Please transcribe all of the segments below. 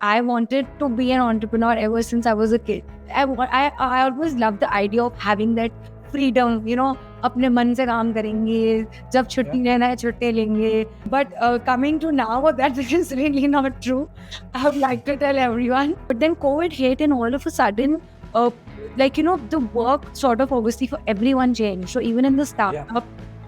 I wanted to be an entrepreneur ever since I was a kid. I always loved the idea of having that freedom, अपने मन से काम करेंगे, जब छुट्टी लेना है छुट्टी लेंगे. But coming to now, that is really not true. I would like to tell everyone. But then COVID hit, and all of a sudden, the work sort of obviously for everyone changed. So even in the startup,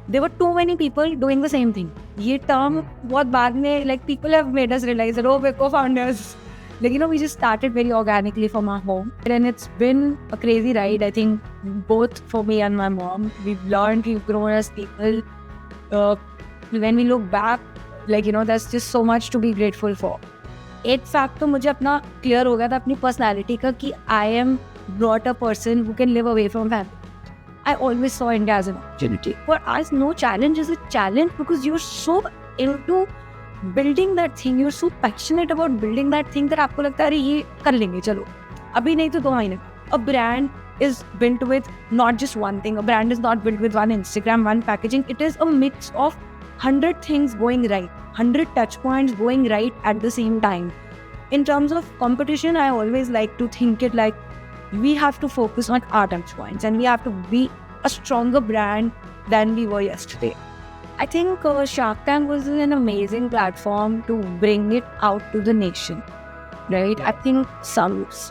there were too many people doing the same thing. ये term बहुत बाद में, like, people have made us realize that, oh, we're co-founders. Like, we just started very organically from our home. And it's been a crazy ride, I think, both for me and my mom. We've learned, we've grown as people. When we look back, there's just so much to be grateful for. एक fact तो मुझे अपना clear हो गया था अपनी personality का कि I am not a person who can live away from family. I always saw India as an opportunity. For us, no challenge is a challenge because you're so into building that thing. You're so passionate about building that thing that आपको लगता है अरे ये कर लेंगे चलो. अभी नहीं तो 2 महीने. A brand is built with not just one thing. A brand is not built with one Instagram, one packaging. It is a mix of 100 things going right, 100 touch points going right at the same time. In terms of competition, I always like to think it like we have to focus on our touch points and we have to be a stronger brand than we were yesterday. I think Shark Tank was an amazing platform to bring it out to the nation, right? I think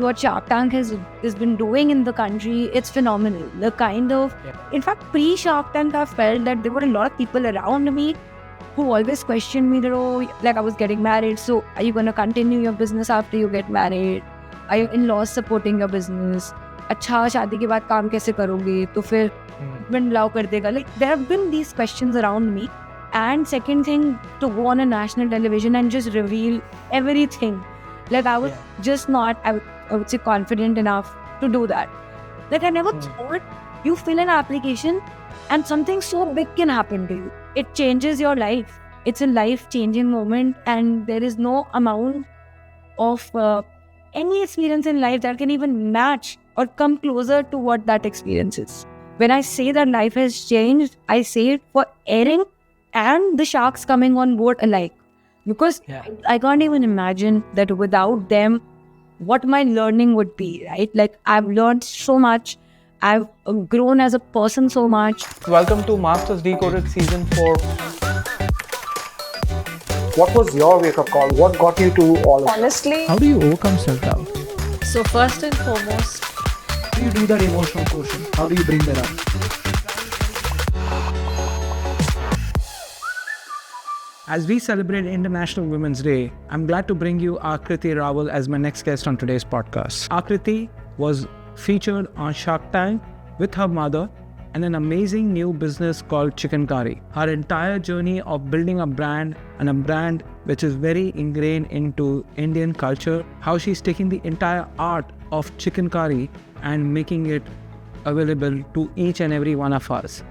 what Shark Tank has been doing in the country, it's phenomenal. The kind of, in fact, pre-Shark Tank, I felt that there were a lot of people around me who always questioned me that, oh, like I was getting married, so are you going to continue your business after you get married? Are your in-laws supporting your business? अच्छा शादी के बाद काम कैसे करोगे? तो फिर husband allow कर देगा? Like, there have been these questions around me. And second thing, to go on a national television and just reveal everything. Like, I was just not, I would say, confident enough to do that. Like, I never thought you fill an application and something so big can happen to you. It changes your life. It's a life-changing moment, and there is no amount of any experience in life that can even match or come closer to what that experience is. When I say that life has changed, I say it for Erin and the sharks coming on board alike. Because I can't even imagine that without them, what my learning would be, right? Like, I've learned so much. I've grown as a person so much. Welcome to Masters Decoded Season 4. What was your wake-up call? What got you to all of Honestly, How do you overcome self-doubt? so first and foremost, How do you do that emotional quotient? How do you bring that up? As we celebrate International Women's Day, I'm glad to bring you Aakriti Rawal as my next guest on today's podcast. Aakriti was featured on Shark Tank with her mother and an amazing new business called Chikankari. Her entire journey of building a brand, and a brand which is very ingrained into Indian culture, how she's taking the entire art of Chikankari and making it available to each and every one of us.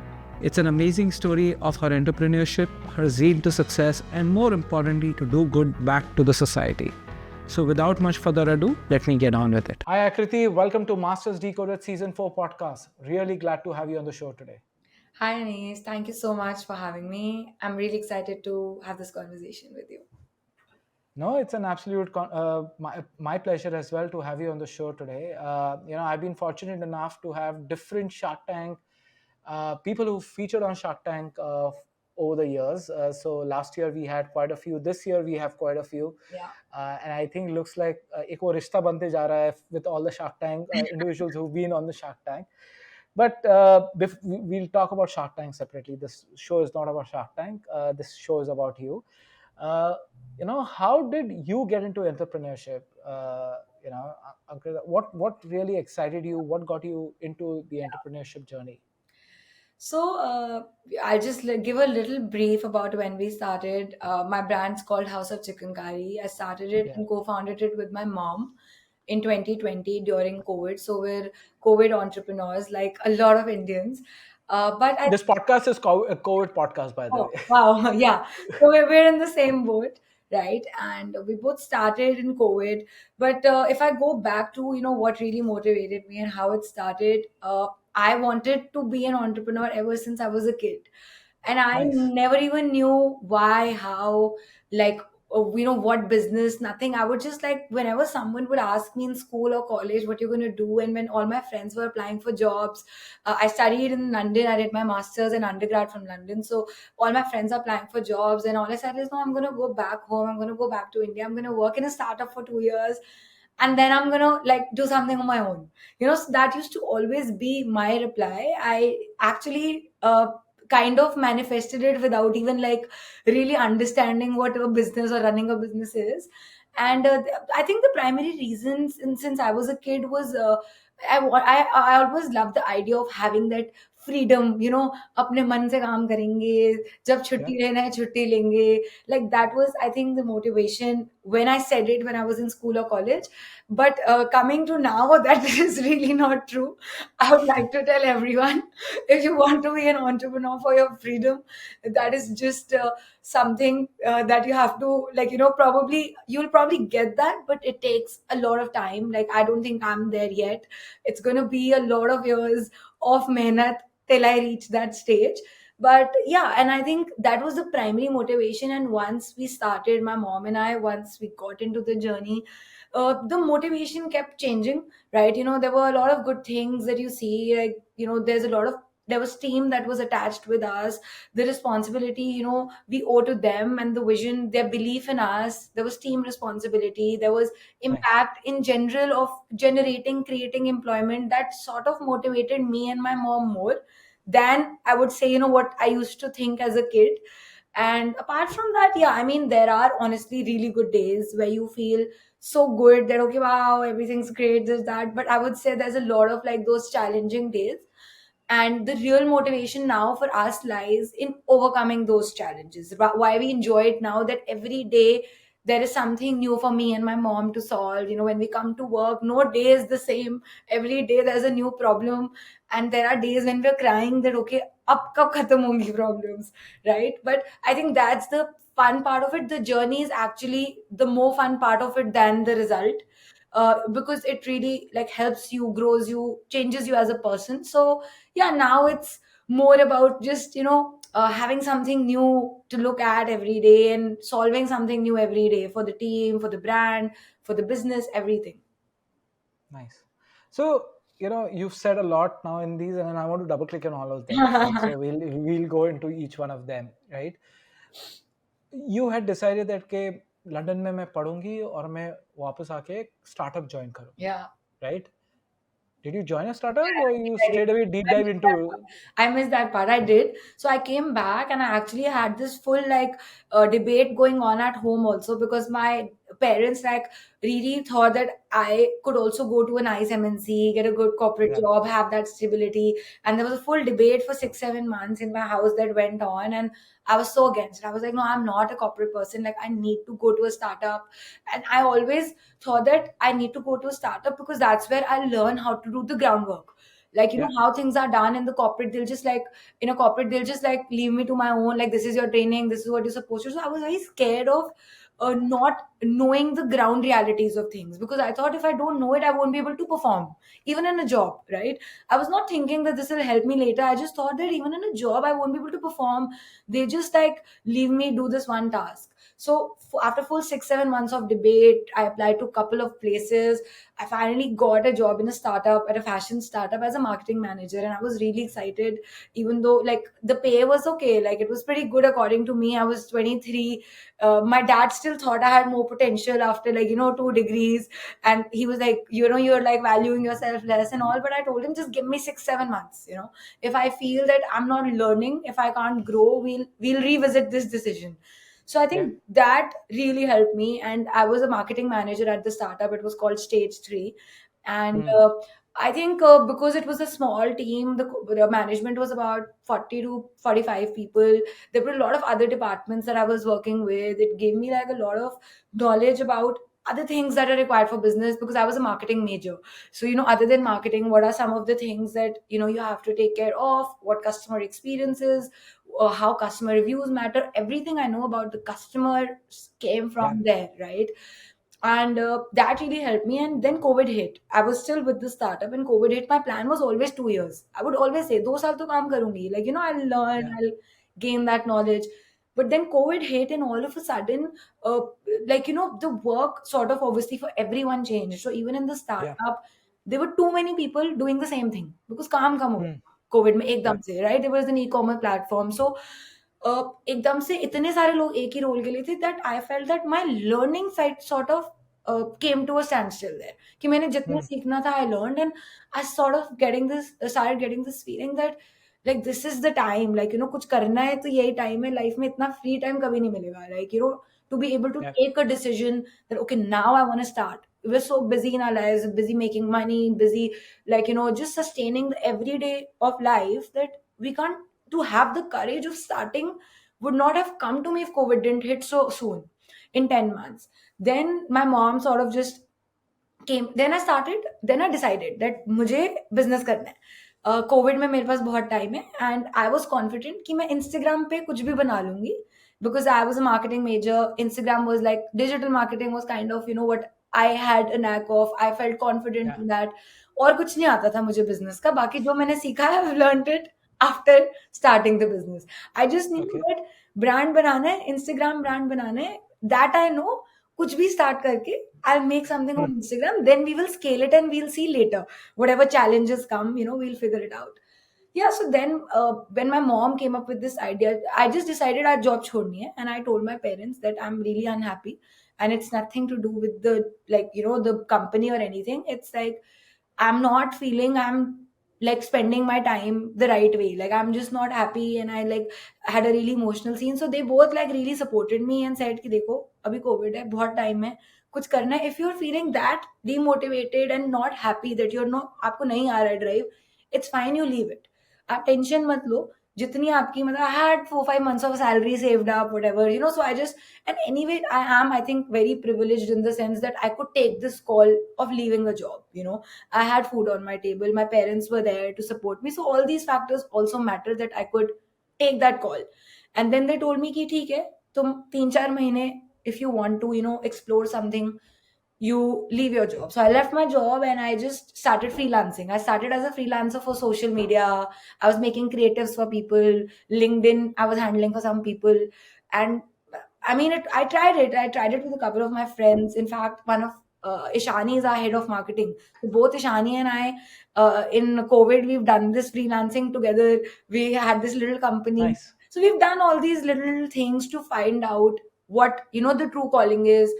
It's an amazing story of her entrepreneurship, her zeal to success, and more importantly, to do good back to the society. So without much further ado, let me get on with it. Hi Aakriti, welcome to Masters Decoded Season 4 podcast. Really glad to have you on the show today. Hi, Anis. Thank you so much for having me. I'm really excited to have this conversation with you. No, it's an absolute my pleasure as well to have you on the show today. I've been fortunate enough to have different Shark Tank people who featured on Shark Tank over the years. So last year we had quite a few. This year we have quite a few. Yeah. And I think looks like एक वो रिश्ता बनते जा रहा है with all the Shark Tank individuals who've been on the Shark Tank. But we'll talk about Shark Tank separately. This show is not about Shark Tank. This show is about you. How did you get into entrepreneurship? What really excited you? What got you into the entrepreneurship journey? So I'll just give a little brief about when we started. My brand's called House of Chikankari. I started it and co-founded it with my mom in 2020 during COVID. So we're COVID entrepreneurs, like a lot of Indians. This podcast is a COVID podcast, by the way. Wow, yeah. So we're in the same boat, right? And we both started in COVID. But if I go back to, what really motivated me and how it started, I wanted to be an entrepreneur ever since I was a kid. And I Nice. never even knew why, how, like, what business, nothing. I would just like, whenever someone would ask me in school or college what you're going to do, and when all my friends were applying for jobs, I studied in London. I did my master's and undergrad from London. So all my friends are applying for jobs, and all I said is, no, I'm going to go back home. I'm going to go back to India. I'm going to work in a startup for 2 years, and then I'm going to like do something on my own. So that used to always be my reply. I actually kind of manifested it without even like really understanding what a business or running a business is. And I think the primary reasons, since I was a kid, was I always loved the idea of having that freedom. अपने मन से काम करेंगे, जब Yeah. छुट्टी लेना है छुट्टी लेंगे. Like that was, I think, the motivation when I said it when I was in school or college. But coming to now, that is really not true. I would like to tell everyone, if you want to be an entrepreneur for your freedom, that is just something that you have to, like, probably you'll probably get that, but it takes a lot of time. Like, I don't think I'm there yet. It's going to be a lot of years of mehnat till I reach that stage. But yeah, and I think that was the primary motivation. And once we started, my mom and I, once we got into the journey, the motivation kept changing, right? There were a lot of good things that you see, like, there was team that was attached with us, the responsibility, we owe to them, and the vision, their belief in us. There was team responsibility, there was Nice. impact in general of creating employment. That sort of motivated me and my mom more than, I would say, what I used to think as a kid. And apart from that, yeah, I mean, there are honestly really good days where you feel so good that, okay, wow, everything's great, this, that. But I would say there's a lot of like those challenging days. And the real motivation now for us lies in overcoming those challenges. Why we enjoy it now, that every day there is something new for me and my mom to solve. When we come to work, no day is the same. Every day there's a new problem. And there are days when we're crying that, okay, up kab khatam hongi problems, right? But I think that's the fun part of it. The journey is actually the more fun part of it than the result. Because it really like helps you, grows you, changes you as a person. So yeah, now it's more about just having something new to look at every day and solving something new every day for the team, for the brand, for the business, everything. Nice. So, you've said a lot now in these, and I want to double click on all of them, right? So we'll go into each one of them, right? You had decided that के London में मैं पढ़ूंगी और मैं वापस आके startup join करूंगी, Yeah. right? Did you join a startup or you I did. straight away deep I dive missed that into? part. I missed that part. I did. So I came back and I actually had this full like debate going on at home also, because my parents like really thought that I could also go to a nice MNC, get a good corporate Yeah. job, have that stability. And there was a full debate for 6-7 months in my house that went on. And I was so against it. I was like, no, I'm not a corporate person. Like, I need to go to a startup. And I always thought that I need to go to a startup because that's where I learn how to do the groundwork. Like, Yeah. how things are done in the corporate, they'll just like, in a corporate, they'll just like leave me to my own, like, this is your training, this is what you're supposed to. So I was very scared of not knowing the ground realities of things, because I thought if I don't know it, I won't be able to perform, even in a job, right? I was not thinking that this will help me later. I just thought that even in a job, I won't be able to perform. They just like leave me do this one task. So after full 6-7 months of debate, I applied to a couple of places. I finally got a job in a startup, at a fashion startup, as a marketing manager, and I was really excited. Even though like the pay was okay, like it was pretty good according to me. I was 23. My dad still thought I had more potential after like 2 degrees, and he was like, you're like valuing yourself less and all. But I told him, just give me 6-7 months. If I feel that I'm not learning, if I can't grow, we'll revisit this decision. So I think that really helped me. And I was a marketing manager at the startup. It was called Stage 3. And I think because it was a small team, the management was about 40 to 45 people. There were a lot of other departments that I was working with. It gave me like a lot of knowledge about other things that are required for business, because I was a marketing major. So, other than marketing, what are some of the things that, you have to take care of, what customer experiences, how customer reviews matter. Everything I know about the customer came from there, right? And that really helped me. And then COVID hit. I was still with the startup, and COVID hit. My plan was always 2 years. I would always say, 2 saal to kaam karungi. Like, I'll learn, I'll gain that knowledge. But then COVID hit, and all of a sudden, uh, like, the work sort of obviously for everyone changed. So even in the Yeah. startup, there were too many people doing the same thing because काम कम हो Hmm. गया Covid में Yeah. एकदम से, right? There was an e-commerce platform. So एकदम से इतने सारे लोग एक ही रोल के लिए थे that I felt that my learning side sort of came to a standstill there. कि मैंने जितना Hmm. सीखना था I learned, and I sort of started getting this feeling that like this is the time, like कुछ करना है तो यही टाइम है, लाइफ में इतना फ्री टाइम कभी नहीं मिलेगा, like to be able to Yeah. take a decision that okay, now I want to start. We're so busy in our lives, busy making money, busy, like just sustaining the everyday of life, that we can't, to have the courage of starting would not have come to me if COVID didn't hit so soon in 10 months. Then my mom sort of just came, then I decided that मुझे business करना है. Covid में मेरे पास बहुत time है, and I was confident कि मैं Instagram पे कुछ भी बना लूंगी, because I was a marketing major. Instagram was like, digital marketing was kind of what I had a knack of. I felt confident Yeah. in that. और कुछ नहीं आता था मुझे बिजनेस का, बाकी जो मैंने सीखा है I've learned it after starting the business. I just knew Okay. that brand बनाना है, इंस्टाग्राम ब्रांड बनाना है, दैट आई नो. कुछ भी स्टार्ट करके I'll make something on Instagram, then we will scale it and we'll see later. Whatever challenges come, we'll figure it out. Yeah, so then when my mom came up with this idea, I just decided our job chhodni hai, and I told my parents that I'm really unhappy, and it's nothing to do with the, like, the company or anything. It's like I'm not feeling I'm like spending my time the right way. Like I'm just not happy, and I like had a really emotional scene. So they both like really supported me and said कि देखो अभी COVID है, बहुत time है, कुछ करना है. If you're feeling that demotivated and not happy that you're not, आपको नहीं आ रहा है drive, it's fine, you leave it. आप टेंशन मत लो. जितनी आपकी मतलब, I had 4-5 months of salary saved up, whatever, so I just, and anyway, I think very privileged in the sense that I could take this call of leaving a job. I had food on my table, my parents were there to support me, so all these factors also matter that I could take that call. And then they told me कि ठीक है, तुम 3-4 महीने, if you want to explore something, you leave your job. So I left my job and I just started freelancing. I started as a freelancer for social media. I was making creatives for people. LinkedIn, I was handling for some people. And I mean, I tried it. I tried it with a couple of my friends. In fact, one of Ishani is our head of marketing. So both Ishani and I, in COVID, we've done this freelancing together. We had this little company. Nice. So we've done all these little things to find out what the true calling is.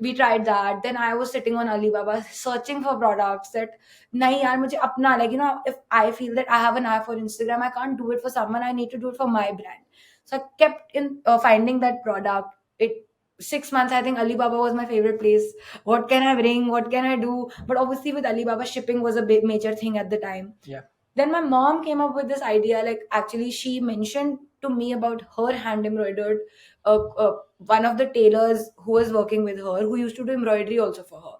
We tried that. Then I was sitting on Alibaba searching for products that nahi yaar mujhe apna, like if I feel that I have an eye for Instagram, I can't do it for someone, I need to do it for my brand. So I kept in finding that product. It 6 months, I think Alibaba was my favorite place. What can I bring, what can I do? But obviously with Alibaba, shipping was a big major thing at the time. Yeah. Then my mom came up with this idea, like actually she mentioned to me about her hand embroidered, one of the tailors who was working with her, who used to do embroidery also for her.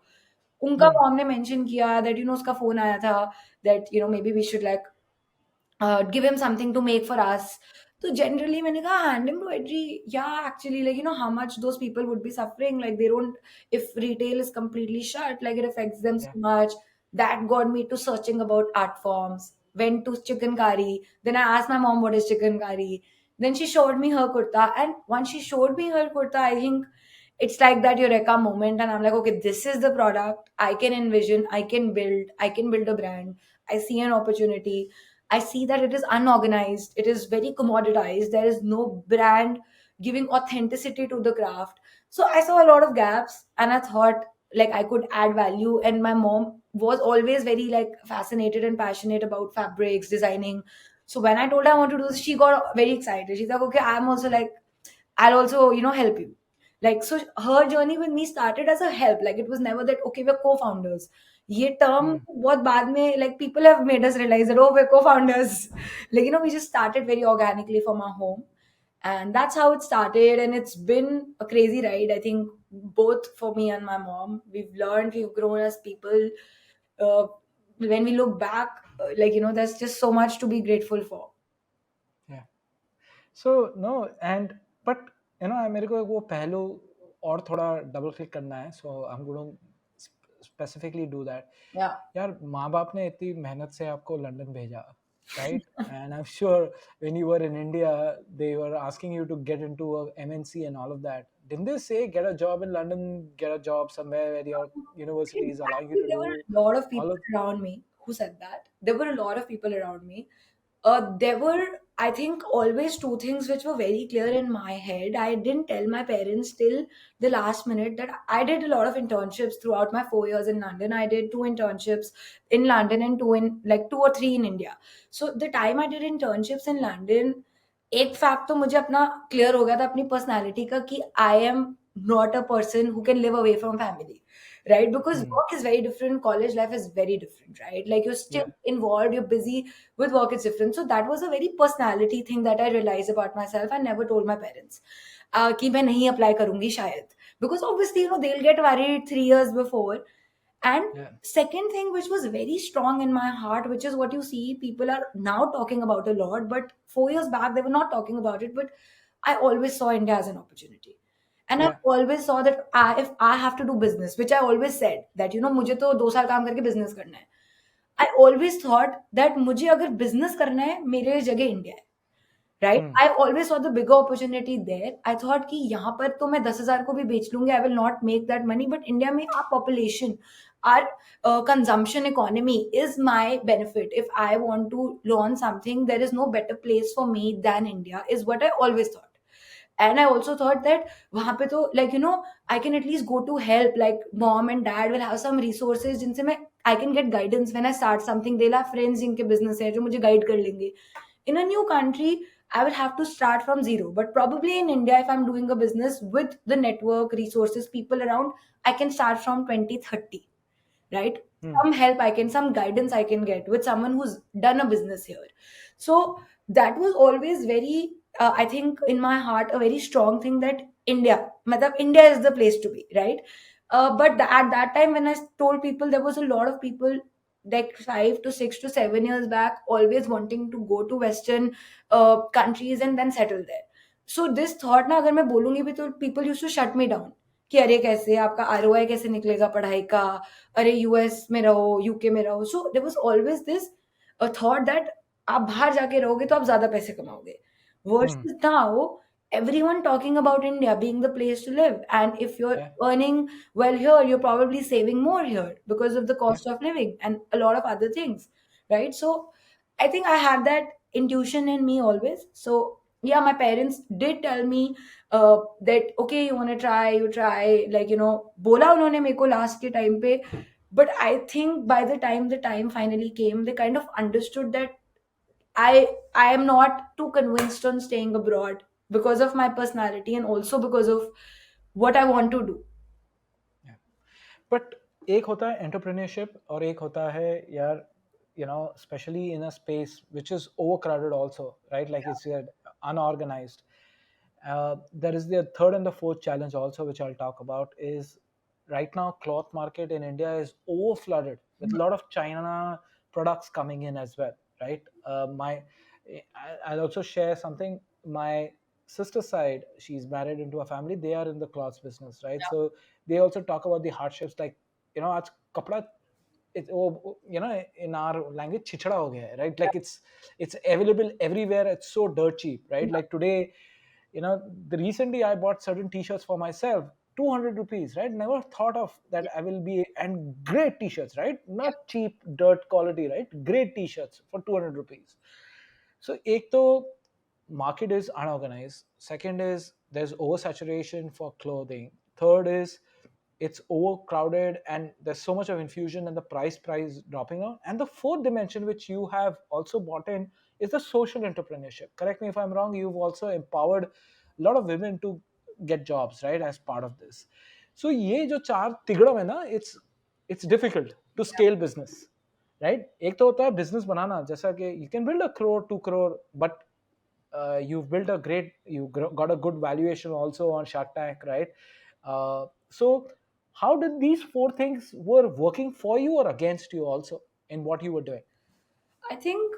उनका Hmm. Mom ने mention किया that उसका phone आया था that maybe we should like give him something to make for us. So generally मैंने कहा hand embroidery, yeah, actually, like how much those people would be suffering, like they don't, if retail is completely shut, like it affects them so Yeah. much. That got me to searching about art forms. Went to Chikankari. Then I asked my mom what is Chikankari. Then she showed me her kurta, and once she showed me her kurta, I think it's like that eureka moment, and I'm like, okay, this is the product I can envision, I can build a brand. I see an opportunity. I see that it is unorganized, it is very commoditized, there is no brand giving authenticity to the craft. So I saw a lot of gaps, and I thought like I could add value. And my mom was always very like fascinated and passionate about fabrics, designing. So when I told her I want to do this, she got very excited. She's like, okay, I'm also like, I'll also, help you. Like, so her journey with me started as a help. Like, it was never that, okay, we're co-founders. ये term Hmm. बहुत बाद में, like, people have made us realize that, oh, we're co-founders. Like, we just started very organically from our home. And that's how it started. And it's been a crazy ride. I think both for me and my mom, we've learned, we've grown as people. Uh, when we look back, like, there's just so much to be grateful for. Yeah. So no, and but मेरे को वो पहलू और थोड़ा double click करना है. So I'm going to specifically do that. Yeah. यार माँ बाप ने इतनी मेहनत से आपको लंदन भेजा, right? And I'm sure when you were in India, they were asking you to get into a MNC and all of that. Didn't they say get a job in London, get a job somewhere where your university is allowing you Actually, to there were do a lot of all people of? around me who said that. There were a lot of people around me. There were, I think, always two things which were very clear in my head. I didn't tell my parents till the last minute that I did a lot of internships throughout my 4 years in London. I did two internships in London and two in like two or three in India. So the time I did internships in London, एक fact तो मुझे अपना clear हो गया था अपनी personality का कि I am not a person who can live away from family, right? Because Hmm. work is very different, college life is very different, right? Like you're still Yeah, involved, you're busy with work, is different. So that was a very personality thing that I realized about myself. I never told my parents कि मैं नहीं apply करूंगी शायद, because obviously they'll get worried 3 years before. And yeah, second thing which was very strong in my heart, which is what you see people are now talking about a lot, but 4 years back they were not talking about it, but I always saw India as an opportunity. And I yeah. always saw that if I have to do business, which I always said that मुझे तो 2 साल काम करके business करना है. I always thought that मुझे अगर business करना है मेरे जगह इंडिया है, right? Hmm. I always saw the bigger opportunity there. I thought कि यहाँ पर तो मैं 10,000 को भी बेच लूंगी, I will not make that money. But India में our population, our consumption economy is my benefit. If I want to launch something, there is no better place for me than India, is what I always thought. And I also thought that वहाँ पे तो like I can at least go to help, like mom and dad will have some resources जिनसे मैं I can get guidance when I start something. They'll have friends जिनके business है जो मुझे guide कर लेंगे. In a new country, I will have to start from zero. But probably in India, if I'm doing a business with the network, resources, people around, I can start from 20, 30, right? Hmm. Some help I can, some guidance I can get with someone who's done a business here. So that was always very, I think, in my heart, a very strong thing that India is the place to be, right? But at that time, when I told people, there was a lot of people like 5 to 6 to 7 years back, always wanting to go to Western countries and then settle there. So this thought ना अगर मैं बोलूंगी भी तो people used to shut me down कि अरे कैसे आपका आरओआई कैसे निकलेगा पढ़ाई का, अरे यूएस में रहो, यूके में रहो. So there was always this thought that आप बाहर जाके रहोगे तो आप ज्यादा पैसे कमाओगे, Hmm. Versus now everyone talking about India being the place to live. And if you're Yeah, earning well here, you're probably saving more here because of the yeah. cost of living and a lot of other things, right? So I think I had that intuition in me always. So yeah, my parents did tell me that okay, you want to try, you try, like बोला उन्होंने मेरे को last के time पे. But I think by the time the time finally came, they kind of understood that I am not too convinced on staying abroad because of my personality and also because of what I want to do. Yeah. But एक होता है entrepreneurship और एक होता है यार, especially in a space which is overcrowded also, right? Like you said, unorganized. There is the third and the fourth challenge also, which I'll talk about, is right now cloth market in India is over flooded with a lot of China products coming in as well, right? I'll also share something. My sister side, she's married into a family. They are in the cloths business, right? So they also talk about the hardships, like आज कपड़ा in our language chichada ho gaya hai, right? Like it's available everywhere. It's so dirt cheap, right? Like today, the recently I bought certain t-shirts for myself, 200 rupees, right? Never thought of that. I will be, and great t-shirts, right? Not cheap dirt quality, right? Great t-shirts for 200 rupees. So ek to market is unorganized, second is there's oversaturation for clothing, third is it's overcrowded and there's so much of infusion and the price dropping out, and the fourth dimension which you have also bought in is the social entrepreneurship. Correct me if I'm wrong, you've also empowered a lot of women to get jobs, right, as part of this. So ये जो चार तिगड़म है ना, it's difficult to scale business, right? एक तो होता है business बनाना, जैसा कि you can build 1 crore 2 crore, but you've built a great, got a good valuation also on Shark Tank, right? So how did these four things were working for you or against you also in what you were doing? I think,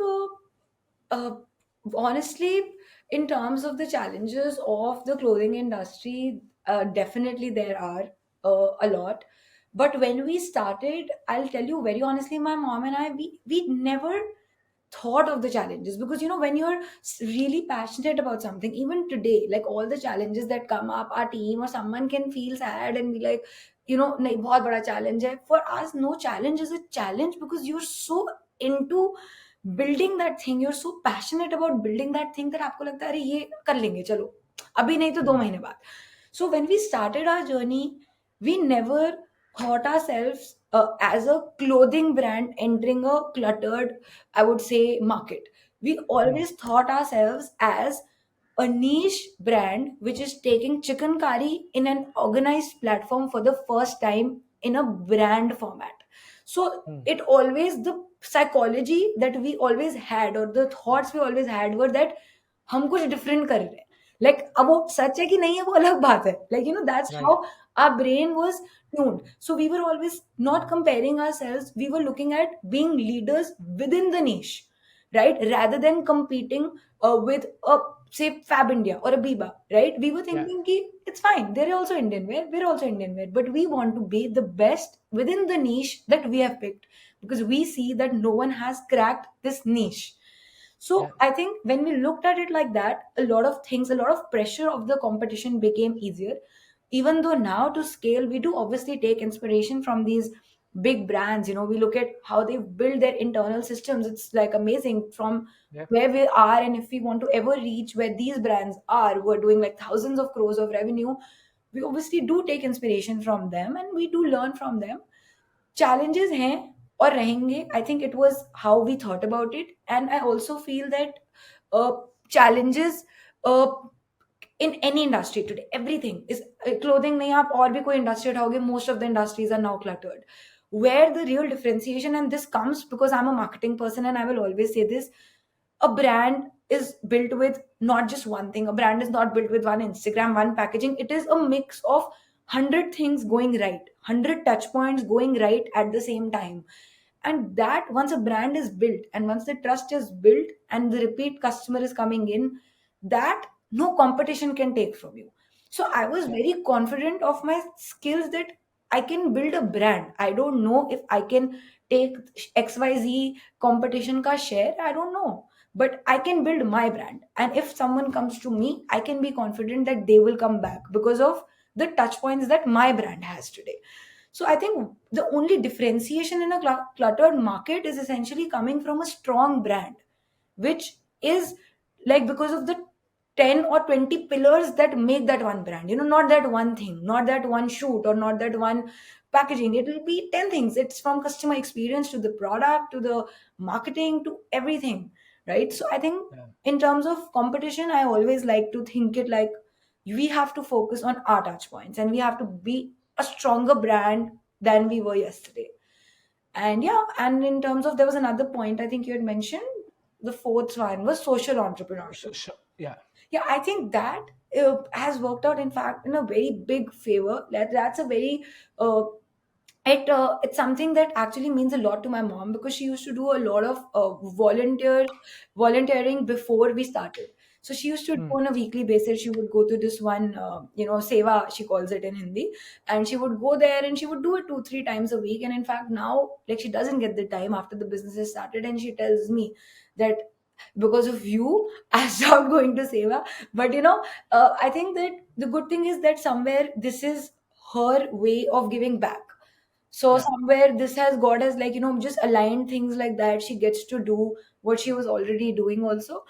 honestly, in terms of the challenges of the clothing industry, definitely there are a lot. But when we started, I'll tell you very honestly, my mom and I, we never thought of the challenges, because when you're really passionate about something, even today, like all the challenges that come up, our team or someone can feel sad and be like, nahi bahut bada challenge hai. For us, no challenge is a challenge, because you're so into building that thing, you're so passionate about building that thing, that आपको लगता है अरे ये कर लेंगे चलो, अभी नहीं तो 2 महीने बाद. So when we started our journey, we never thought ourselves as a clothing brand entering a cluttered, I would say, market. We always thought ourselves as a niche brand which is taking chicken curry in an organized platform for the first time in a brand format. So it always, the psychology that we always had, or the thoughts we always had, were that हम कुछ different कर रहे हैं. Like अब वो सच है कि नहीं है वो अलग बात है. Like that's how our brain was tuned. So we were always not comparing ourselves. We were looking at being leaders within the niche, right? Rather than competing with a, say, Fab India or a Biba, right? We were thinking ki it's fine. They're also Indian wear. We're also Indian wear. But we want to be the best within the niche that we have picked, because we see that no one has cracked this niche. So I think when we looked at it like that, a lot of things, a lot of pressure of the competition became easier. Even though now to scale, we do obviously take inspiration from these big brands. We look at how they've built their internal systems. It's like amazing from where we are, and if we want to ever reach where these brands are, who are doing like thousands of crores of revenue, we obviously do take inspiration from them and we do learn from them. Challenges हैं और रहेंगे. I think it was how we thought about it, and I also feel that challenges uh, in any industry today, everything is clothing नहीं, आप और भी कोई industry उठाओगे, most of the industries are now cluttered. Where the real differentiation, and this comes because I'm a marketing person and I will always say this, a brand is built with not just one thing. A brand is not built with one Instagram, one packaging. It is a mix of 100 things going right, 100 touch points going right at the same time. And that, once a brand is built and once the trust is built and the repeat customer is coming in, that no competition can take from you. So I was very confident of my skills that I can build a brand. I don't know if I can take XYZ competition ka share. I don't know, but I can build my brand. And if someone comes to me, I can be confident that they will come back because of the touch points that my brand has today. So I think the only differentiation in a cluttered market is essentially coming from a strong brand, which is like because of the 10 or 20 pillars that make that one brand. Not that one thing, not that one shoot, or not that one packaging. It will be 10 things. It's from customer experience to the product to the marketing to everything, right? So I think in terms of competition, I always like to think it like we have to focus on our touch points and we have to be a stronger brand than we were yesterday. And yeah, and in terms of, there was another point I think you had mentioned, the fourth one was social entrepreneurship. Yeah, I think that has worked out, in fact, in a very big favor. That's a very it's something that actually means a lot to my mom, because she used to do a lot of volunteering before we started. So she used to do on a weekly basis. She would go to this one, seva, she calls it in Hindi, and she would go there and she would do it 2-3 times a week. And in fact, now, like, she doesn't get the time after the business has started, and she tells me that because of you, I stopped going to seva. But I think that the good thing is that somewhere this is her way of giving back. So somewhere this has God has, like, just aligned things like that. She gets to do what she was already doing also.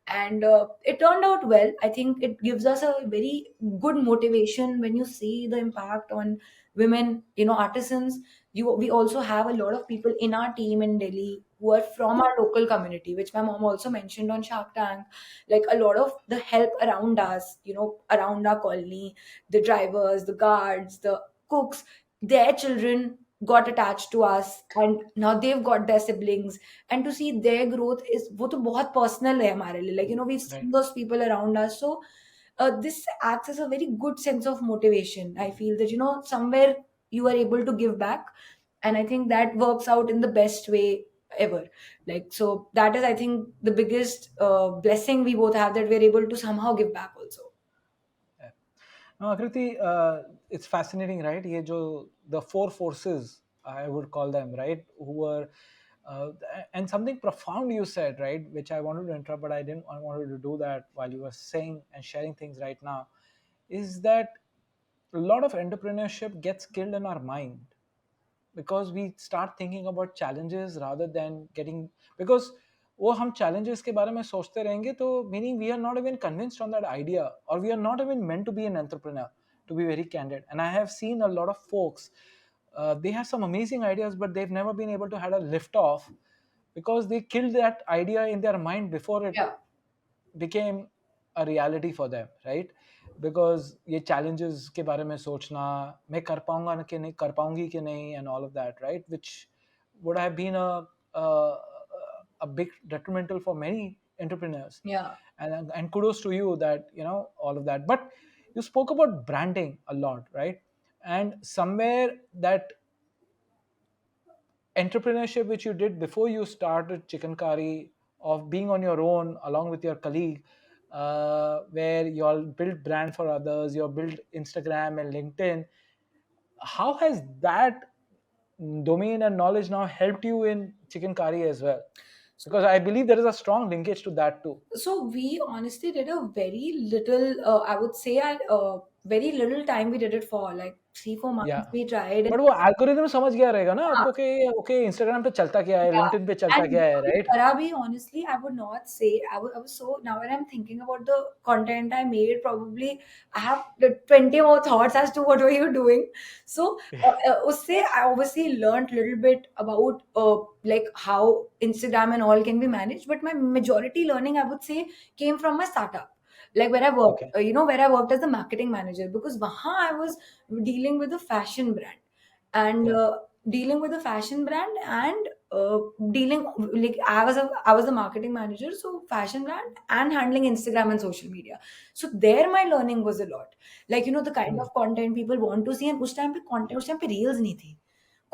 And it turned out well. I think it gives us a very good motivation when you see the impact on women, artisans. We also have a lot of people in our team in Delhi who are from our local community, which my mom also mentioned on Shark Tank. Like, a lot of the help around us, around our colony, the drivers, the guards, the cooks, their children got attached to us, and now they've got their siblings, and to see their growth is वो तो बहुत personal है हमारे लिए. Like, we've seen those people around us. So this acts as a very good sense of motivation. I feel that somewhere you are able to give back, and I think that works out in the best way ever. Like, so that is, I think, the biggest blessing we both have, that we're able to somehow give back also. No, Akriti, it's fascinating, right? The four forces, I would call them, right, who were uh, and something profound you said, right, which I wanted to interrupt, but I wanted to do that while you were saying and sharing things right now, is that a lot of entrepreneurship gets killed in our mind because we start thinking about challenges rather than getting, because वो हम challenges के बारे में सोचते रहेंगे तो meaning we are not even convinced on that idea, or we are not even meant to be an entrepreneur, to be very candid. And I have seen a lot of folks, they have some amazing ideas but they've never been able to have a lift off because they killed that idea in their mind before it Yeah. became a reality for them, right? Because ये challenges के बारे में सोचना, मैं कर पाऊंगा कि नहीं, कर पाऊंगी कि नहीं, and all of that, right, which would have been a, a big detrimental for many entrepreneurs. Yeah. And kudos to you that all of that. But you spoke about branding a lot, right? And somewhere that entrepreneurship which you did before you started Chikankari, of being on your own along with your colleague, where you all build brand for others, you build Instagram and LinkedIn. How has that domain and knowledge now helped you in Chikankari as well? Because I believe there is a strong linkage to that too. So we honestly did a very little, I would say, very little time we did it for, like 3-4 months Yeah. we tried. But वो algorithm समझ गया रहेगा ना हाँ, आपको कि okay Instagram पे चलता क्या है, yeah. लिंक्डइन पे चलता And क्या है, right? Karabi, honestly, I would not say. I was so, now when I'm thinking about the content I made, probably I have the 20 more thoughts as to what were you doing. So, usse, I obviously learned a little bit about like how Instagram and all can be managed. But my majority learning, I would say, came from my startup. Like where I worked, Okay. where I worked as a marketing manager, because wahan I was dealing with a fashion brand, and Yeah. dealing with a fashion brand, and dealing, like I was the marketing manager, so fashion brand and handling Instagram and social media. So there my learning was a lot, like the kind of content people want to see. And उस time पे reels नहीं थी.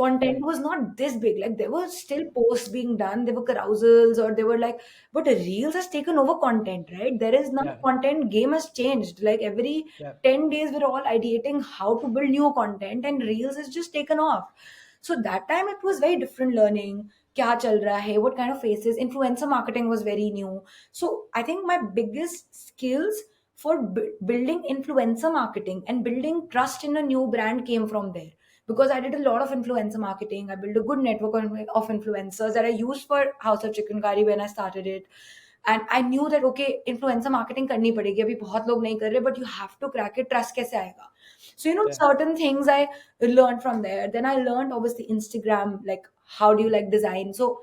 Content Right. was not this big. Like there were still posts being done, there were carousels, or they were like, but reels has taken over content, right? There is now, Yeah. content game has changed. Like every Yeah. 10 days we're all ideating how to build new content, and reels has just taken off. So that time it was very different learning. Kya chal raha hai, what kind of faces, influencer marketing was very new. So I think my biggest skills for building influencer marketing and building trust in a new brand came from there, because I did a lot of influencer marketing. I built a good network of influencers that I used for House of Chikankari when I started it. And I knew that okay, influencer marketing करनी पड़ेगी, अभी बहुत लोग नहीं कर रहे, but you have to crack it. Trust कैसे आएगा? So Yeah. certain things I learned from there. Then I learned obviously Instagram, like how do you like design. So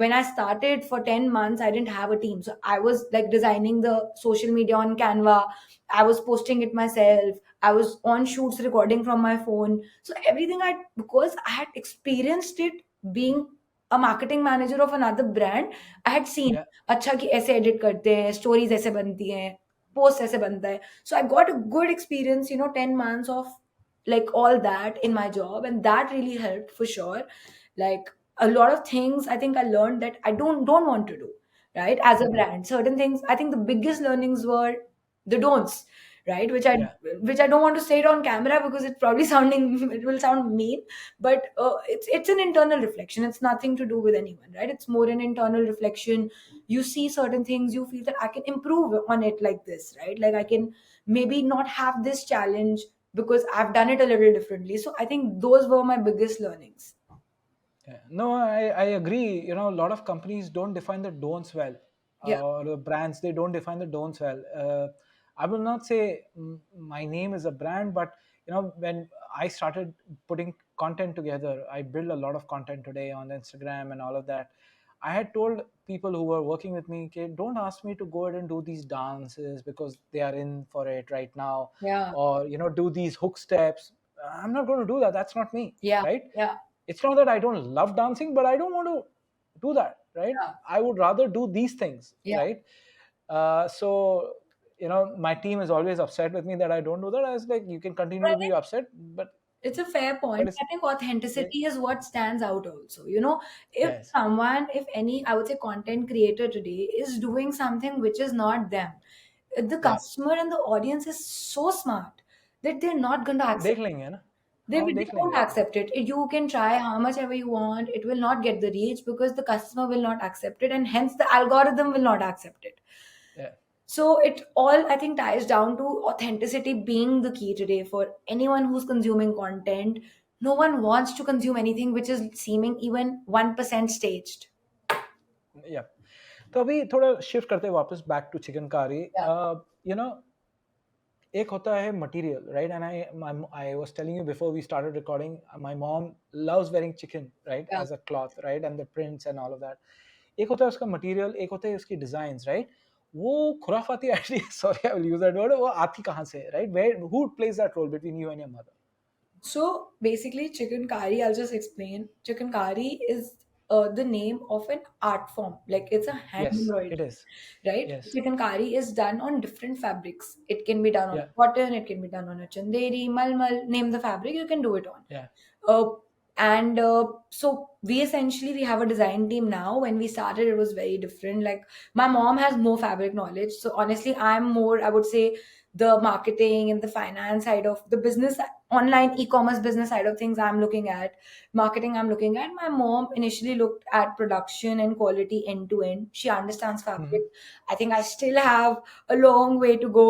when I started for 10 months, I didn't have a team. So I was like designing the social media on Canva. I was posting it myself. I was on shoots recording from my phone. So everything because I had experienced it being a marketing manager of another brand, I had seen, Yeah. अच्छा कि ऐसे edit करते हैं, stories ऐसे बनती हैं, post ऐसे बनता है. So I got a good experience, 10 months of like all that in my job, and that really helped for sure. Like a lot of things I think I learned that I don't want to do, right? As a brand, certain things, I think the biggest learnings were the don'ts, right? Yeah. Which I don't want to say it on camera because it's probably sounding it will sound mean, but it's an internal reflection. It's nothing to do with anyone, right? It's more an internal reflection. You see certain things, you feel that I can improve on it, like this, right? Like I can maybe not have this challenge because I've done it a little differently. So I think those were my biggest learnings. Yeah. No, I agree. A lot of companies don't define the don'ts well, Yeah. or the brands, they don't define the don'ts well. I will not say my name is a brand, but when I started putting content together, I build a lot of content today on Instagram and all of that. I had told people who were working with me, okay, don't ask me to go ahead and do these dances because they are in for it right now, Yeah. or do these hook steps. I'm not going to do that. That's not me, Yeah. right? Yeah. It's not that I don't love dancing, but I don't want to do that, right? Yeah. I would rather do these things, Yeah. right? So my team is always upset with me that I don't do that. I was like, you can continue But I to be think upset, but it's a fair point. it's I think authenticity is what stands out also. If yes, someone, if any, I would say content creator today is doing something which is not them, the yeah, customer and the audience is so smart that they're not going to accept. देख लेंगे ना. They हाँ, will, they देख won't लेंगे. accept it. You can try how much ever you want. It will not get the reach because the customer will not accept it, and hence the algorithm will not accept it. Yeah. So it all, I think, ties down to authenticity being the key today for anyone who's consuming content. No one wants to consume anything which is seeming even 1% staged. Yeah. तो अभी थोड़ा shift करते हैं वापस back to chikankari. Yeah. You know, एक होता है material, right? And I was telling you before we started recording, my mom loves wearing chikan, right, Yeah. As a cloth, right, and the prints and all of that. एक होता है उसका material, एक होता है उसकी डिजाइंस, राइट? वो खुराफाती idea, sorry I will use that word, वो आती कहाँ से, right? Where, who plays that role between you and your mother? So basically, Chikankari, I'll just explain. Chikankari is the name of an art form. Like it's a hand Yes, it embroidery, is. right? Yes. Chikankari is done on different fabrics. It can be done on Yeah. cotton, it can be done on a chanderi, malmal, name the fabric, you can do it on. Yeah. Uh, and so we essentially we have a design team now. When we started, it was very different. Like my mom has more fabric knowledge, so honestly, I'm more, I would say, the marketing and the finance side of the business, online e-commerce business side of things. I'm looking at marketing. I'm looking at my mom initially looked at production and quality end to end. She understands fabric. I think I still have a long way to go.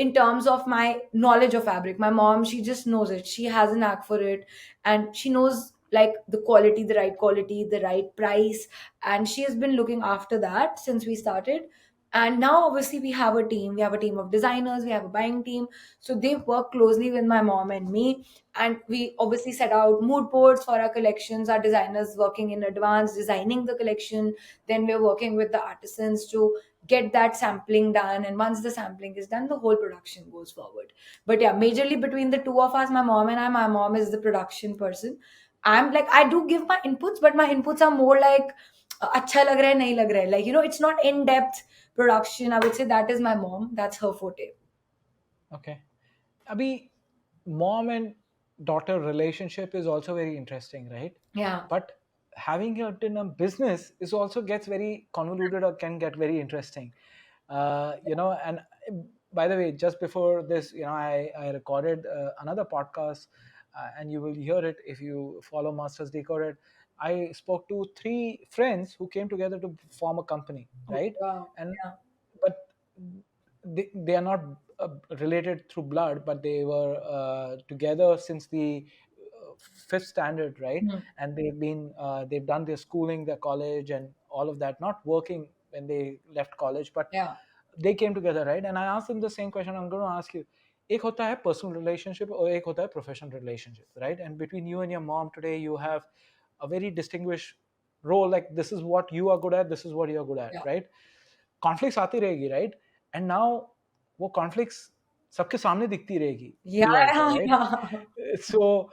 In terms of my knowledge of fabric, my mom, she just knows it. She has a knack for it, and she knows like the quality, the right price, and she has been looking after that since we started. And now obviously we have a team. We have a team of designers, we have a buying team, so they work closely with my mom and me. And we obviously set out mood boards for our collections, our designers working in advance designing the collection. Then we're working with the artisans to get that sampling done, and once the sampling is done, the whole production goes forward. But yeah, majorly between the two of us, my mom and I, my mom is the production person. I'm like, I do give my inputs, but my inputs are more like अच्छा लग रहा है नहीं लग रहा है, like, you know, it's not in depth production. I would say that is my mom, that's her forte. Okay. Abhi, mom and daughter relationship is also very interesting, right? Yeah. But having it in a business is also gets very convoluted or can get very interesting. You know, and by the way, just before this, you know, I recorded another podcast, and you will hear it if you follow Masters Decoded. I spoke to 3 friends who came together to form a company, right? Wow. And Yeah. but they are not related through blood, but they were together since the 5th standard, right? Hmm. And they've done their schooling, their college, and all of that. Not working when they left college, but Yeah. they came together, right? And I asked them the same question I'm going to ask you. एक होता है personal relationship और एक होता है professional relationship, right? And between you and your mom today, you have a very distinguished role. Like this is what you are good at, this is what you're good at, Yeah. right? Conflicts आती रहेगी, right? And now वो conflicts सबके सामने दिखती रहेगी Yeah. दीवार पे, Yeah. right? Yeah. So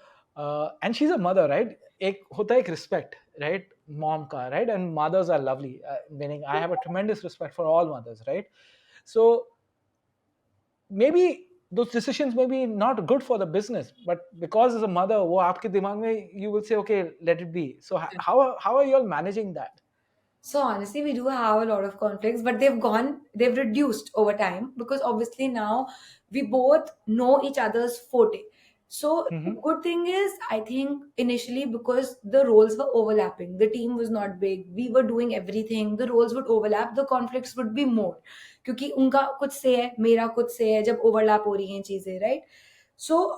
and she's a mother, right? एक होता है एक respect, right? Mom का, right? And mothers are lovely, meaning I have a tremendous respect for all mothers, right? So maybe those decisions may be not good for the business, but because as a mother, वो आपके दिमाग में, you will say, okay, let it be. So how are you all managing that? So honestly, we do have a lot of conflicts, but they've reduced over time because obviously now we both know each other's forte. So the good thing is, I think initially because the roles were overlapping, the team was not big, we were doing everything, the roles would overlap, the conflicts would be more. क्योंकि उनका कुछ से है, मेरा कुछ से है, जब overlap हो रही हैं चीजें, right? So,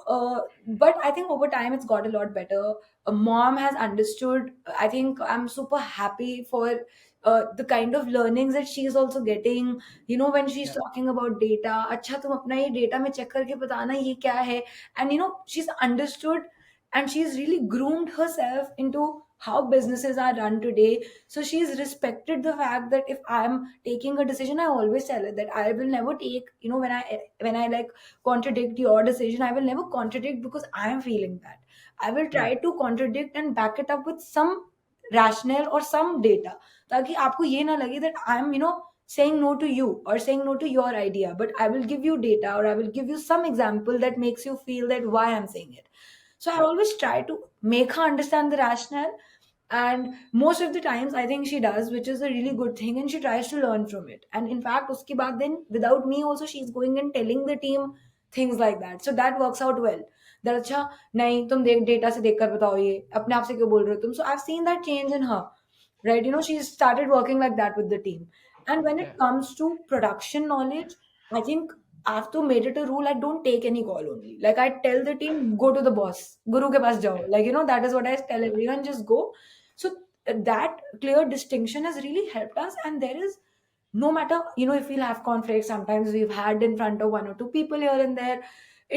but I think over time it's got a lot better. Mom has understood. I think I'm super happy for the kind of learnings that she's also getting. You know, when she's Yeah. talking about data, अच्छा तुम अपना ये data में check करके बताना ये क्या है, and you know she's understood, and she's really groomed herself into how businesses are run today. So she's respected the fact that if I'm taking a decision, I always tell her that I will never take, you know, when I like contradict your decision, I will never contradict because I am feeling that. I will try to contradict and back it up with some rationale or some data, ताकि आपको ये ना लगे that I am, you know, saying no to you or saying no to your idea, but I will give you data or I will give you some example that makes you feel that why I'm saying it. So I always try to make her understand the rationale, and most of the times I think she does, which is a really good thing, and she tries to learn from it. And in fact uski baad then without me also she's going and telling the team things like that, so that works out well. that अच्छा नहीं तुम देख data से देखकर बताओ ये अपने आप से क्यों बोल रहे हो तुम. So I've seen that change in her, right? She started working like that with the team. And when Yeah. it comes to production knowledge, I think I have to made it a rule. I don't take any call only. Like I tell the team, go to the boss, Guru ke paas jao. Yeah. Like that is what I tell Yeah. everyone. Just go. So that clear distinction has really helped us. And there is no matter if we'll have conflicts. Sometimes we've had in front of one or two people here and there.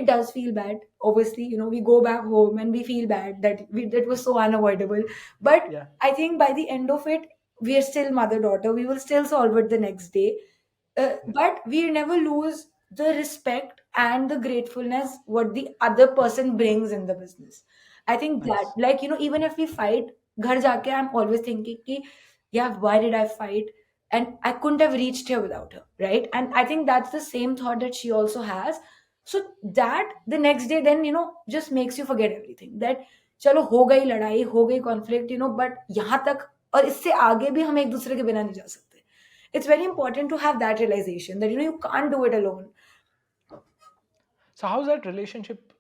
It does feel bad. Obviously, we go back home and we feel bad that was so unavoidable. But Yeah. I think by the end of it, we are still mother daughter. We will still solve it the next day. Yeah. But we never lose the respect and the gratefulness what the other person brings in the business. I think that, Nice. like, even if we fight, ghar jaake, I'm always thinking, ki, yeah, why did I fight? And I couldn't have reached here without her, right? And I think that's the same thought that she also has. So that the next day, then, just makes you forget everything. That, चलो हो गई लड़ाई हो गई conflict but यहाँ तक और इससे आगे भी हम एक दूसरे के बिना नहीं जा सकते. It's very important to have that realization that you can't do it alone. So how's that relationship?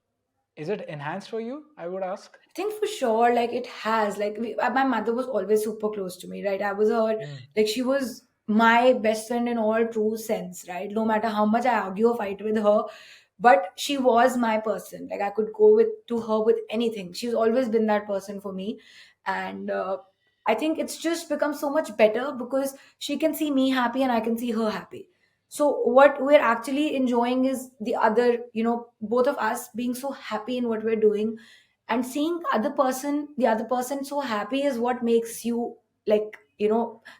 Is it enhanced for you? I would ask. I think for sure, like it has. Like my mother was always super close to me, right? I was her, like she was my best friend in all true sense, right? No matter how much I argue or fight with her, but she was my person. Like I could go with to her with anything. She's always been that person for me, and I think it's just become so much better because she can see me happy and I can see her happy. So what we're actually enjoying is the other, both of us being so happy in what we're doing, and seeing the other person so happy is what makes you, like,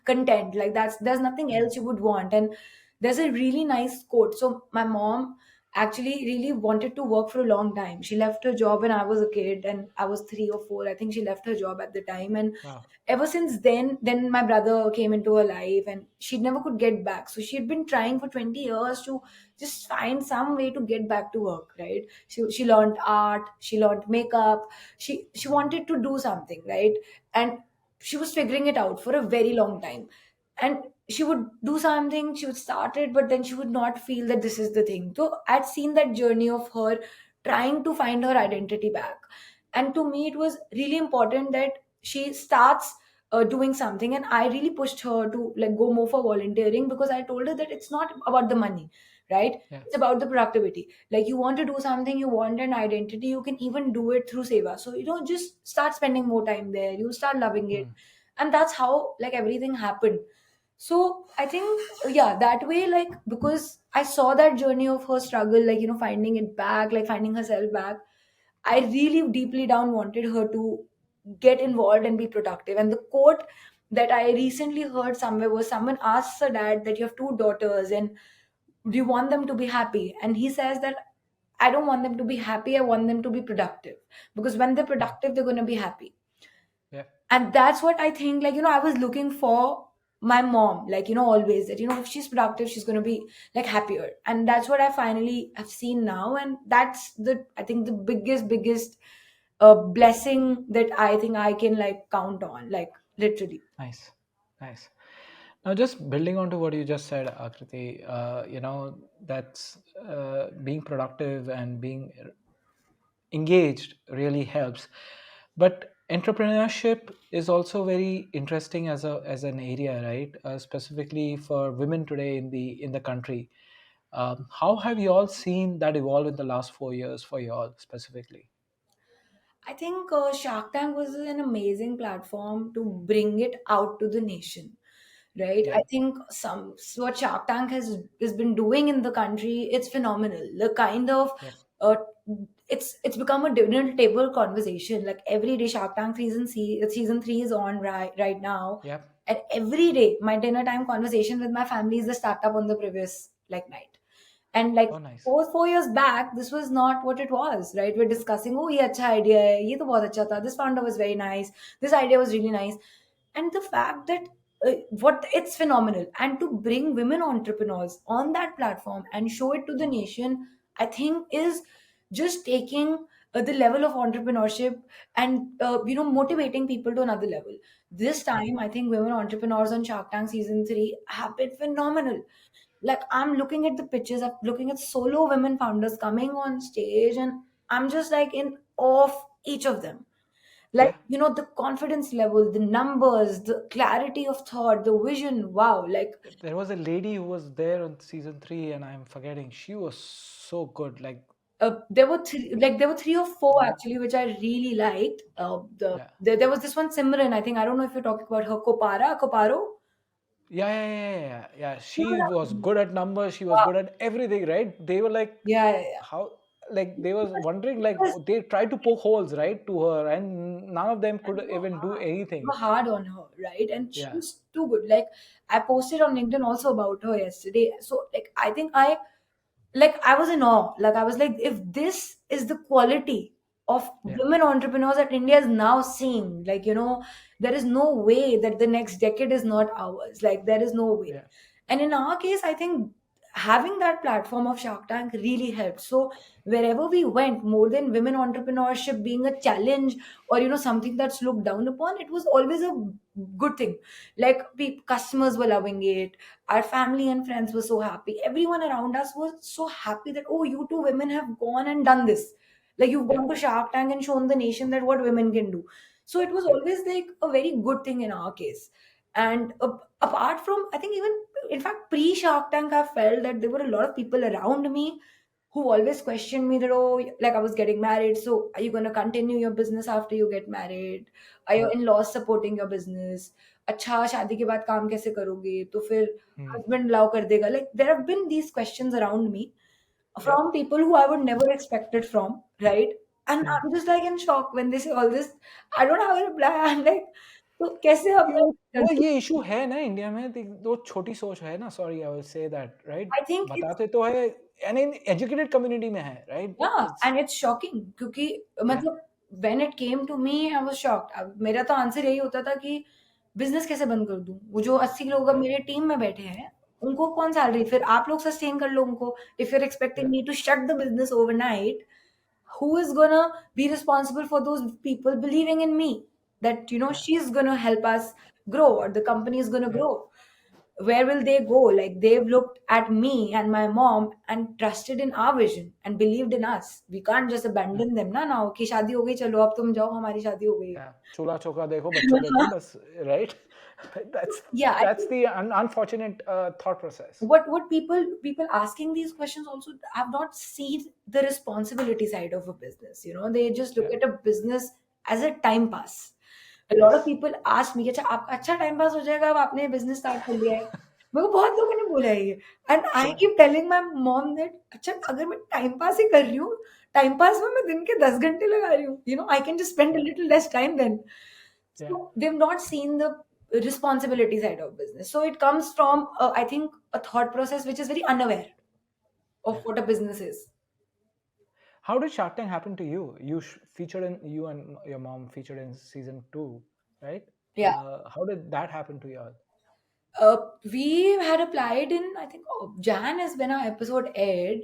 content. Like there's nothing else you would want. And there's a really nice quote. So my mom actually really wanted to work for a long time. She left her job when I was a kid and I was 3 or 4. I think she left her job at the time, and Wow. ever since then my brother came into her life and she never could get back. So she had been trying for 20 years to just find some way to get back to work, right? She learned art, she learned makeup, she wanted to do something, right? And she was figuring it out for a very long time. And she would do something, she would start it, but then she would not feel that this is the thing. So I'd seen that journey of her trying to find her identity back. And to me, it was really important that she starts doing something. And I really pushed her to like go more for volunteering, because I told her that it's not about the money, right? Yeah. It's about the productivity. Like you want to do something, you want an identity, you can even do it through seva. So just start spending more time there, you start loving it. And that's how like everything happened. So I think, yeah, that way, like, because I saw that journey of her struggle, like, finding it back, like finding herself back, I really deeply down wanted her to get involved and be productive. And the quote that I recently heard somewhere was, someone asks her dad that you have two daughters and do you want them to be happy? And he says that I don't want them to be happy, I want them to be productive. Because when they're productive, they're going to be happy. Yeah. And that's what I think, like, I was looking for my mom, like, always that, if she's productive, she's going to be like happier. And that's what I finally have seen now. And that's I think the biggest blessing that I think I can like count on, like literally. Nice. Nice. Now, just building on to what you just said, Akriti, that's being productive and being engaged really helps. But entrepreneurship is also very interesting as an area, right? Specifically for women today in the country. How have you all seen that evolve in the last 4 years for you all specifically? I think Shark Tank was an amazing platform to bring it out to the nation, right? Yeah. I think what Shark Tank has been doing in the country, it's phenomenal. The kind of Yeah. uh, it's become a dinner table conversation. Like every day, Shark Tank season 3 is on right now, Yeah. and every day my dinner time conversation with my family is the startup on the previous like night. And like Oh, nice. four years back, this was not what it was, right? We're discussing, oh, ye acha idea hai, ye to bahut acha tha, this founder was very nice, this idea was really nice. And the fact that what it's phenomenal, and to bring women entrepreneurs on that platform and show it to the nation, I think is just taking the level of entrepreneurship and motivating people to another level. This time, I think women entrepreneurs on Shark Tank season 3 have been phenomenal. Like I'm looking at the pictures, I'm looking at solo women founders coming on stage, and I'm just like in awe of each of them. Like, the confidence level, the numbers, the clarity of thought, the vision. Wow. Like, There was a lady who was there on season 3, and I'm forgetting. She was so good. Like, there were three or four actually, which I really liked. yeah, There was this one Simran. I think I don't know if you're talking about her. Koparo. yeah. She was good at numbers. She was good at everything, right? They were like, Yeah, yeah, yeah. how, like they was wondering, like Because they tried to poke holes, right, to her, and none of them could even do they anything. were hard on her, right? And Yeah, she's too good. Like, I posted on LinkedIn also about her yesterday. So like I think I was in awe. Like I was like, if this is the quality of yeah, women entrepreneurs that India is now seeing, like, there is no way that the next decade is not ours. Like there is no way. yeah, And in our case, I think having that platform of Shark Tank really helped. So wherever we went, more than women entrepreneurship being a challenge or something that's looked down upon, it was always a good thing. Like customers were loving it, our family and friends were so happy, everyone around us was so happy that, oh, you two women have gone and done this. Like you've yeah, gone to Shark Tank and shown the nation that what women can do. So it was yeah. always like a very good thing in our case. And apart from, I think, even in fact pre Shark Tank, I felt that there were a lot of people around me who always questioned me that, oh, like I was getting married, so are you going to continue your business after you get married? Are your Hmm. in-laws supporting your business? अच्छा शादी के बाद काम कैसे करोगे, तो फिर Hmm. husband allow कर देगा? Like there have been these questions around me Yeah. from people who I would never expect it from, right? And Hmm. I'm just like in shock when they say all this. I don't have a reply. I'm like, तो कैसे हम वो कर वो दो? ये issue है ना इंडिया में, वो छोटी सोच है ना, sorry I will say that, right? I think it's बताते तो है, एंड इन एजुकेटेड कम्युनिटी में है, right? yeah, it's and it's shocking क्योंकि या मतलब when it came to me, I was shocked. अब मेरा तो आंसर यही होता था कि बिजनेस कैसे बंद कर दूं? वो जो 80 लोग अब मेरे टीम में बैठे हैं, उनको कौन सैलरी? फिर आप लोग सस्टेन कर लो उनको. If you're expecting या me to shut the business overnight, who is gonna be responsible for those people believing in me that या she's gonna help us grow or the company is gonna या grow? Where will they go? Like they've looked at me and my mom and trusted in our vision and believed in us. We can't just abandon them ना now कि शादी हो गई चलो अब तुम जाओ हमारी शादी हो गई. या चूल्हा चौका देखो, बच्चों देखो, बस, right? That's Yeah, I that's think the unfortunate thought process. what people asking these questions also have not seen the responsibility side of a business. They just look या at a business as a time pass. A lot yes of people ask me, अच्छा आपका अच्छा time pass हो जाएगा अब आपने business start कर लिया है. मेरे को बहुत लोगों ने बोला है ये. एंड आई या keep telling my mom that अच्छा अगर मैं टाइम पास ही कर रही हूँ, टाइम पास में मैं दिन के 10 घंटे लगा रही हूँ, I can just spend a या लिटिल लेस टाइम देन. या So they've not seen the responsibility side of business. So it comes from, I think, a thought process which is very unaware of या what a business is. How did Shark Tank happen to you? Featured in, you and your mom featured in season 2, right? Yeah. How did that happen to you all? We had applied in, I think, Jan is when our episode aired,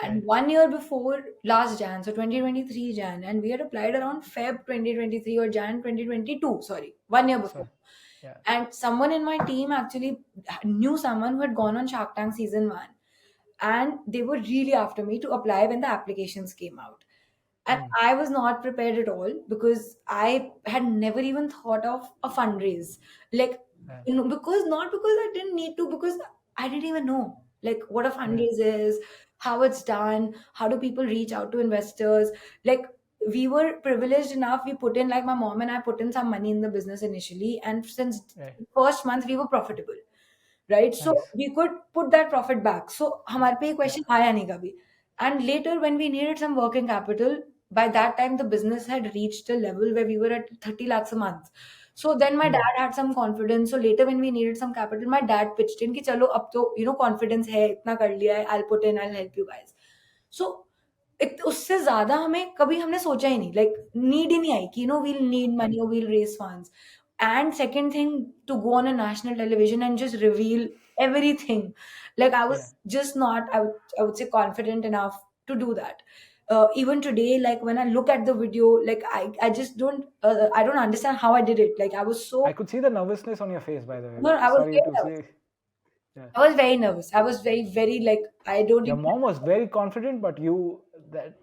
and Right. 1 year before last Jan, so 2023 Jan, and we had applied around Feb 2023 or Jan 2022, sorry, 1 year before. So, yeah. And someone in my team actually knew someone who had gone on Shark Tank season 1, and they were really after me to apply when the applications came out. And Mm. I was not prepared at all because I had never even thought of a fundraise. Like, Yeah. because not because I didn't need to, because I didn't even know like what a Yeah. fundraise is, how it's done, how do people reach out to investors. Like, we were privileged enough, we put in, like my mom and I put in some money in the business initially, and since Right. first month we were profitable, right? So Nice. we could put that profit back. So हमारे पे ये Yeah. question आया नहीं कभी. And later when we needed some working capital, by that time the business had reached a level where we were at 30 lakhs a month. So then my Hmm. dad had some confidence. So later when we needed some capital, my dad pitched in कि चलो अब तो confidence है, इतना कर लिया है, I'll put in, I'll help you guys. So उससे ज्यादा हमें कभी हमने सोचा ही नहीं, like need ही नहीं आई कि we'll need money or we'll raise funds. And second thing, to go on a national television and just reveal everything, like I was Yeah. just not, I would say, confident enough to do that. Even today, like when I look at the video, like I just don't, I don't understand how I did it. Like I was so, I could see the nervousness on your face, by the way. no, I was Sorry very to nervous. say. Yeah. I was very nervous. I was very, very like, I don't Your even. mom was very confident, but you, that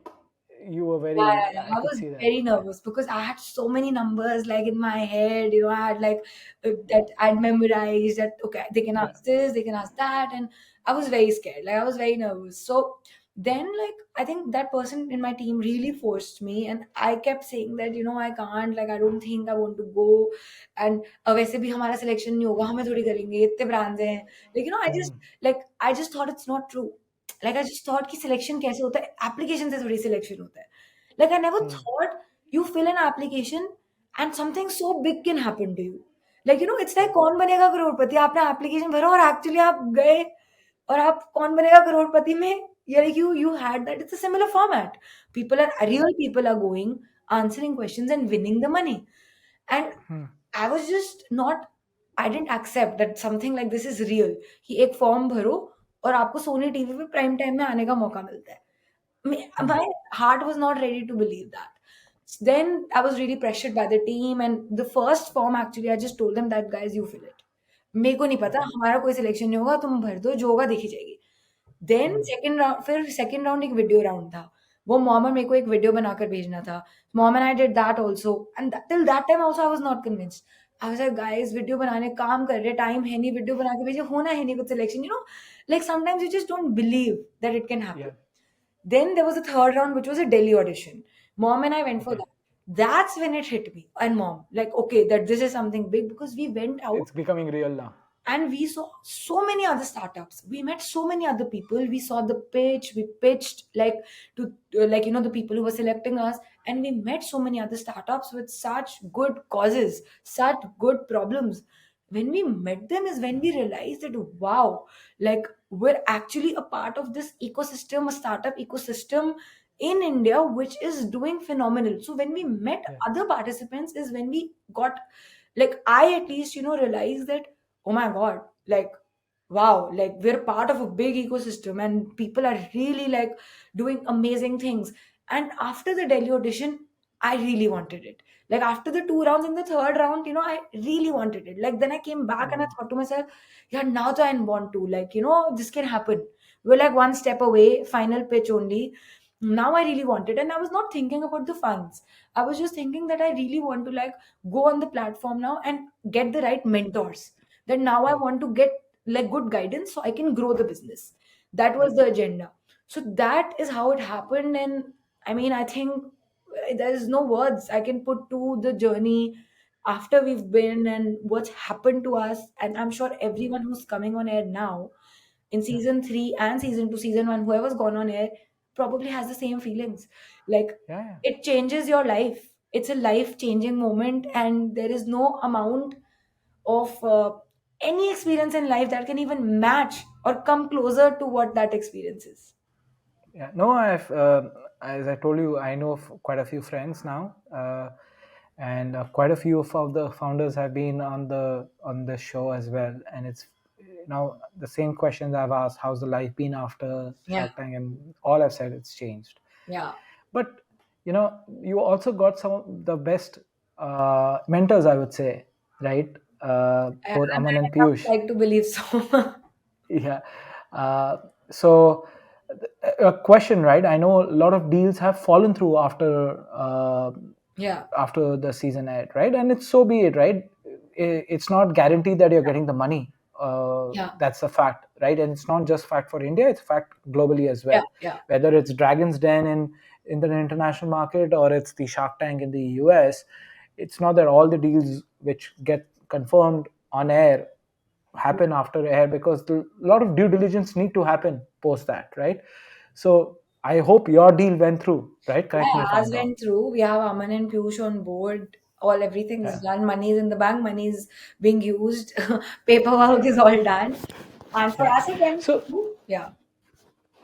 you were Yeah, very. yeah, yeah. I I could was see that. very nervous because I had so many numbers like in my head. I had like that I'd memorized that okay, they can Yeah. ask this, they can ask that, and I was very scared. Like I was very nervous. So then, like I think that person in my team really forced me, and I kept saying that I can't. Like I don't think I want to go, and वैसे भी हमारा selection नहीं होगा, हमें थोड़ी करेंगे, इतने brands हैं. Like I just thought it's not true. Like I just thought कि selection कैसे होता है, application से थोड़ी selection होता है. Like I never thought you fill an application and something so big can happen to you. Like it's like कौन बनेगा करोड़पति, आपने application भरा और actually आप गए और आप कौन बनेगा करोड़पति में, like you had that. It's a similar format. Real people are going, answering questions and winning the money. And I was just not, I didn't accept that something like this is real. कि एक form भरो और आपको Sony TV पे prime time में आने का मौका मिलता है. My heart was not ready to believe that. Then I was really pressured by the team, and the first form actually I just told them that guys you fill it. मेरे को नहीं पता, हमारा कोई सिलेक्शन नहीं होगा, तुम भर दो, जो होगा देखी जाएगी. देन सेकंड राउंड एक वीडियो राउंड था. वो मॉम और मेरे को एक वीडियो बनाकर भेजना था. Mom and I did that also, and till that time also I was not convinced. I was like guys video बनाने काम कर रहे, टाइम है नहीं, वीडियो बना के भेजे, होना है नहीं कुछ selection. Like sometimes you just don't believe that it can happen. Then there was a third round, which was a Delhi audition. Mom and I went for that. That's when it hit me. And mom, like, okay, that this is something big, because we went out It's becoming real now. and we saw so many other startups. We met so many other people. We saw the pitch. We pitched like to the people who were selecting us, and we met so many other startups with such good causes, such good problems. When we met them is when we realized that wow, like we're actually a part of this ecosystem, a startup ecosystem in India, which is doing phenomenal. So when we met other participants is when we got, like I at least realized that oh my god, like wow, like we're part of a big ecosystem and people are really like doing amazing things. And after the Delhi audition, I really wanted it. Like after the two rounds, in the third round, I really wanted it. Like then I came back and I thought to myself, yeah, now that I want to, like this can happen. We're like one step away, final pitch only. Now I really want it, and I was not thinking about the funds. I was just thinking that I really want to like go on the platform now and get the right mentors. That now I want to get like good guidance so I can grow the business. That was the agenda. So that is how it happened. And I mean, I think there's no words I can put to the journey after we've been and what's happened to us. And I'm sure everyone who's coming on air now in season 3 and season 2, season 1, whoever's gone on air probably has the same feelings. Like Yeah. it changes your life. It's a life changing moment, and there is no amount of any experience in life that can even match or come closer to what that experience is. Yeah, no, I've as I told you, I know of quite a few friends now, and quite a few of the founders have been on the show as well. And it's the same questions I've asked: how's the life been after Yeah. Shark Tank? And all I've said, it's changed. Yeah. But you also got some of the best mentors, I would say, right? Both Aman and I Peyush. like to believe so. Yeah. So a question, right? I know a lot of deals have fallen through Yeah. after the season aired, right? And it's so be it, right? It's not guaranteed that you're getting the money. Yeah. That's a fact, right? And it's not just fact for India; it's fact globally as well. Yeah. Whether it's Dragon's Den in the international market or it's the Shark Tank in the US, it's not that all the deals which get confirmed on air happen after air, because a lot of due diligence need to happen post that, right? So I hope your deal went through, right? Correct me if As I'm wrong. went through, we have Aman and Piyush on board. Everything is done. Money is in the bank. Money is being used. Paperwork is all done. And for us, it went So through. Yeah.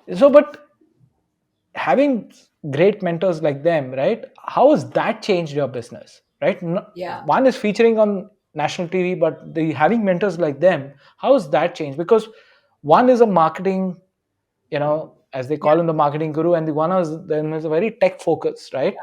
but having great mentors like them, right? How has that changed your business, right? Yeah. One is featuring on national TV, but the having mentors like them, how has that changed? Because one is a marketing, as they call him, the marketing guru, and the one is then is a very tech focused, right?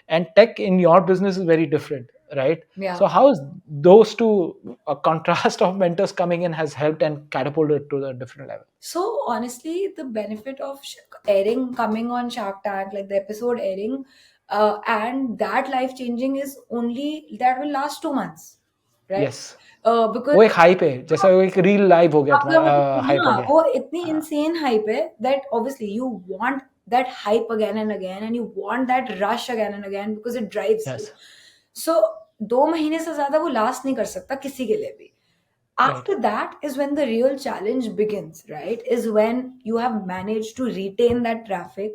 And tech in your business is very different. right? Yeah. So how is those two, a contrast of mentors coming in, has helped and catapulted to the different level? So honestly, the benefit of airing, coming on Shark Tank, like the episode airing, and that life changing is only that will last 2 months, right? Yes, Because वो एक hype है, जैसा वो एक reel live हो गया आपका तुम्हारा, हाइप हो हाँ, गया. वो इतनी हाँ, insane hype है that obviously you want that hype again and again, and you want that rush again and again because it drives you. yes, So 2 महीने से ज्यादा वो last नहीं कर सकता किसी के लिए भी. right, After that is when the real challenge begins, right? Is when you have managed to retain that traffic,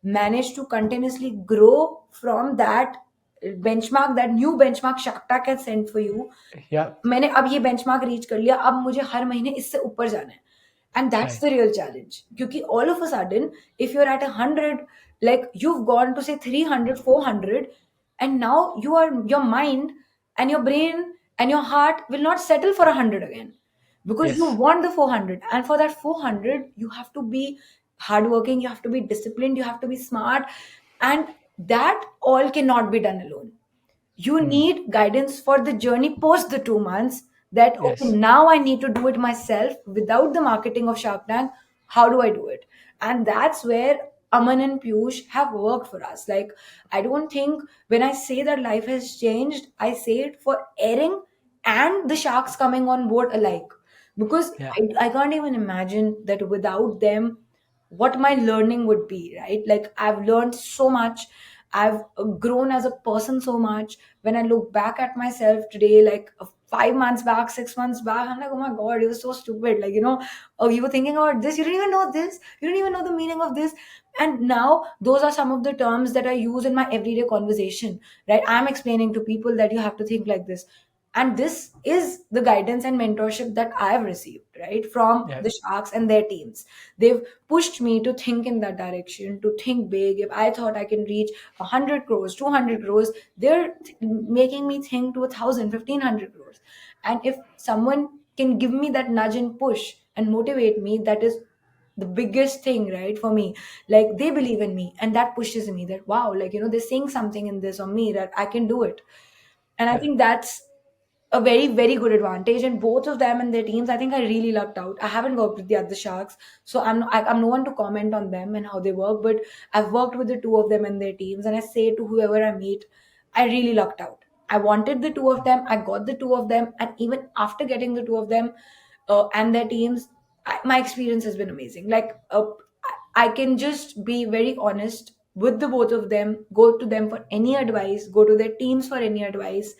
managed to continuously grow from that benchmark, that new benchmark Shark Tank has sent for you. yeah, मैंने अब ये benchmark reach कर लिया, अब मुझे हर महीने इससे ऊपर जाना है. And that's right, the real challenge. क्योंकि all of a sudden, if you're at 100, like you've gone to say 300, 400, and now your mind and your brain and your heart will not settle for 100 again, because you yes, want the 400. And for that 400, you have to be hardworking, you have to be disciplined, you have to be smart, and that all cannot be done alone. You need guidance for the journey post the 2 months, that okay, yes, now I need to do it myself without the marketing of Shark Tank. How do I do it? And that's where Aman and Peyush have worked for us. Like, I don't think when I say that life has changed, I say it for airing and the sharks coming on board alike, because yeah, I can't even imagine that without them what my learning would be, right? Like, I've learned so much, I've grown as a person so much. When I look back at myself today, like 5 months back, 6 months back, I'm like, oh my god, you're so stupid. Like, oh, you were thinking about this, you didn't even know this, you didn't even know the meaning of this. And now those are some of the terms that I use in my everyday conversation, right? I'm explaining to people that you have to think like this. And this is the guidance and mentorship that I've received, right, from yeah, the sharks and their teams. They've pushed me to think in that direction, to think big. If I thought I can reach 100 crores, 200 crores, they're making me think to 1,000, 1,500 crores. And if someone can give me that nudge and push and motivate me, that is the biggest thing, right, for me. Like, they believe in me, and that pushes me that, wow, like, they're seeing something in this on me, that I can do it. And I yeah, think that's a very, very good advantage. And both of them and their teams, I think I really lucked out. I haven't worked with the other sharks, so I'm no one to comment on them and how they work. But I've worked with the two of them and their teams, and I say to whoever I meet, I really lucked out. I wanted the two of them, I got the two of them, and even after getting the two of them and their teams, my experience has been amazing. Like, I can just be very honest with the both of them, go to them for any advice, go to their teams for any advice.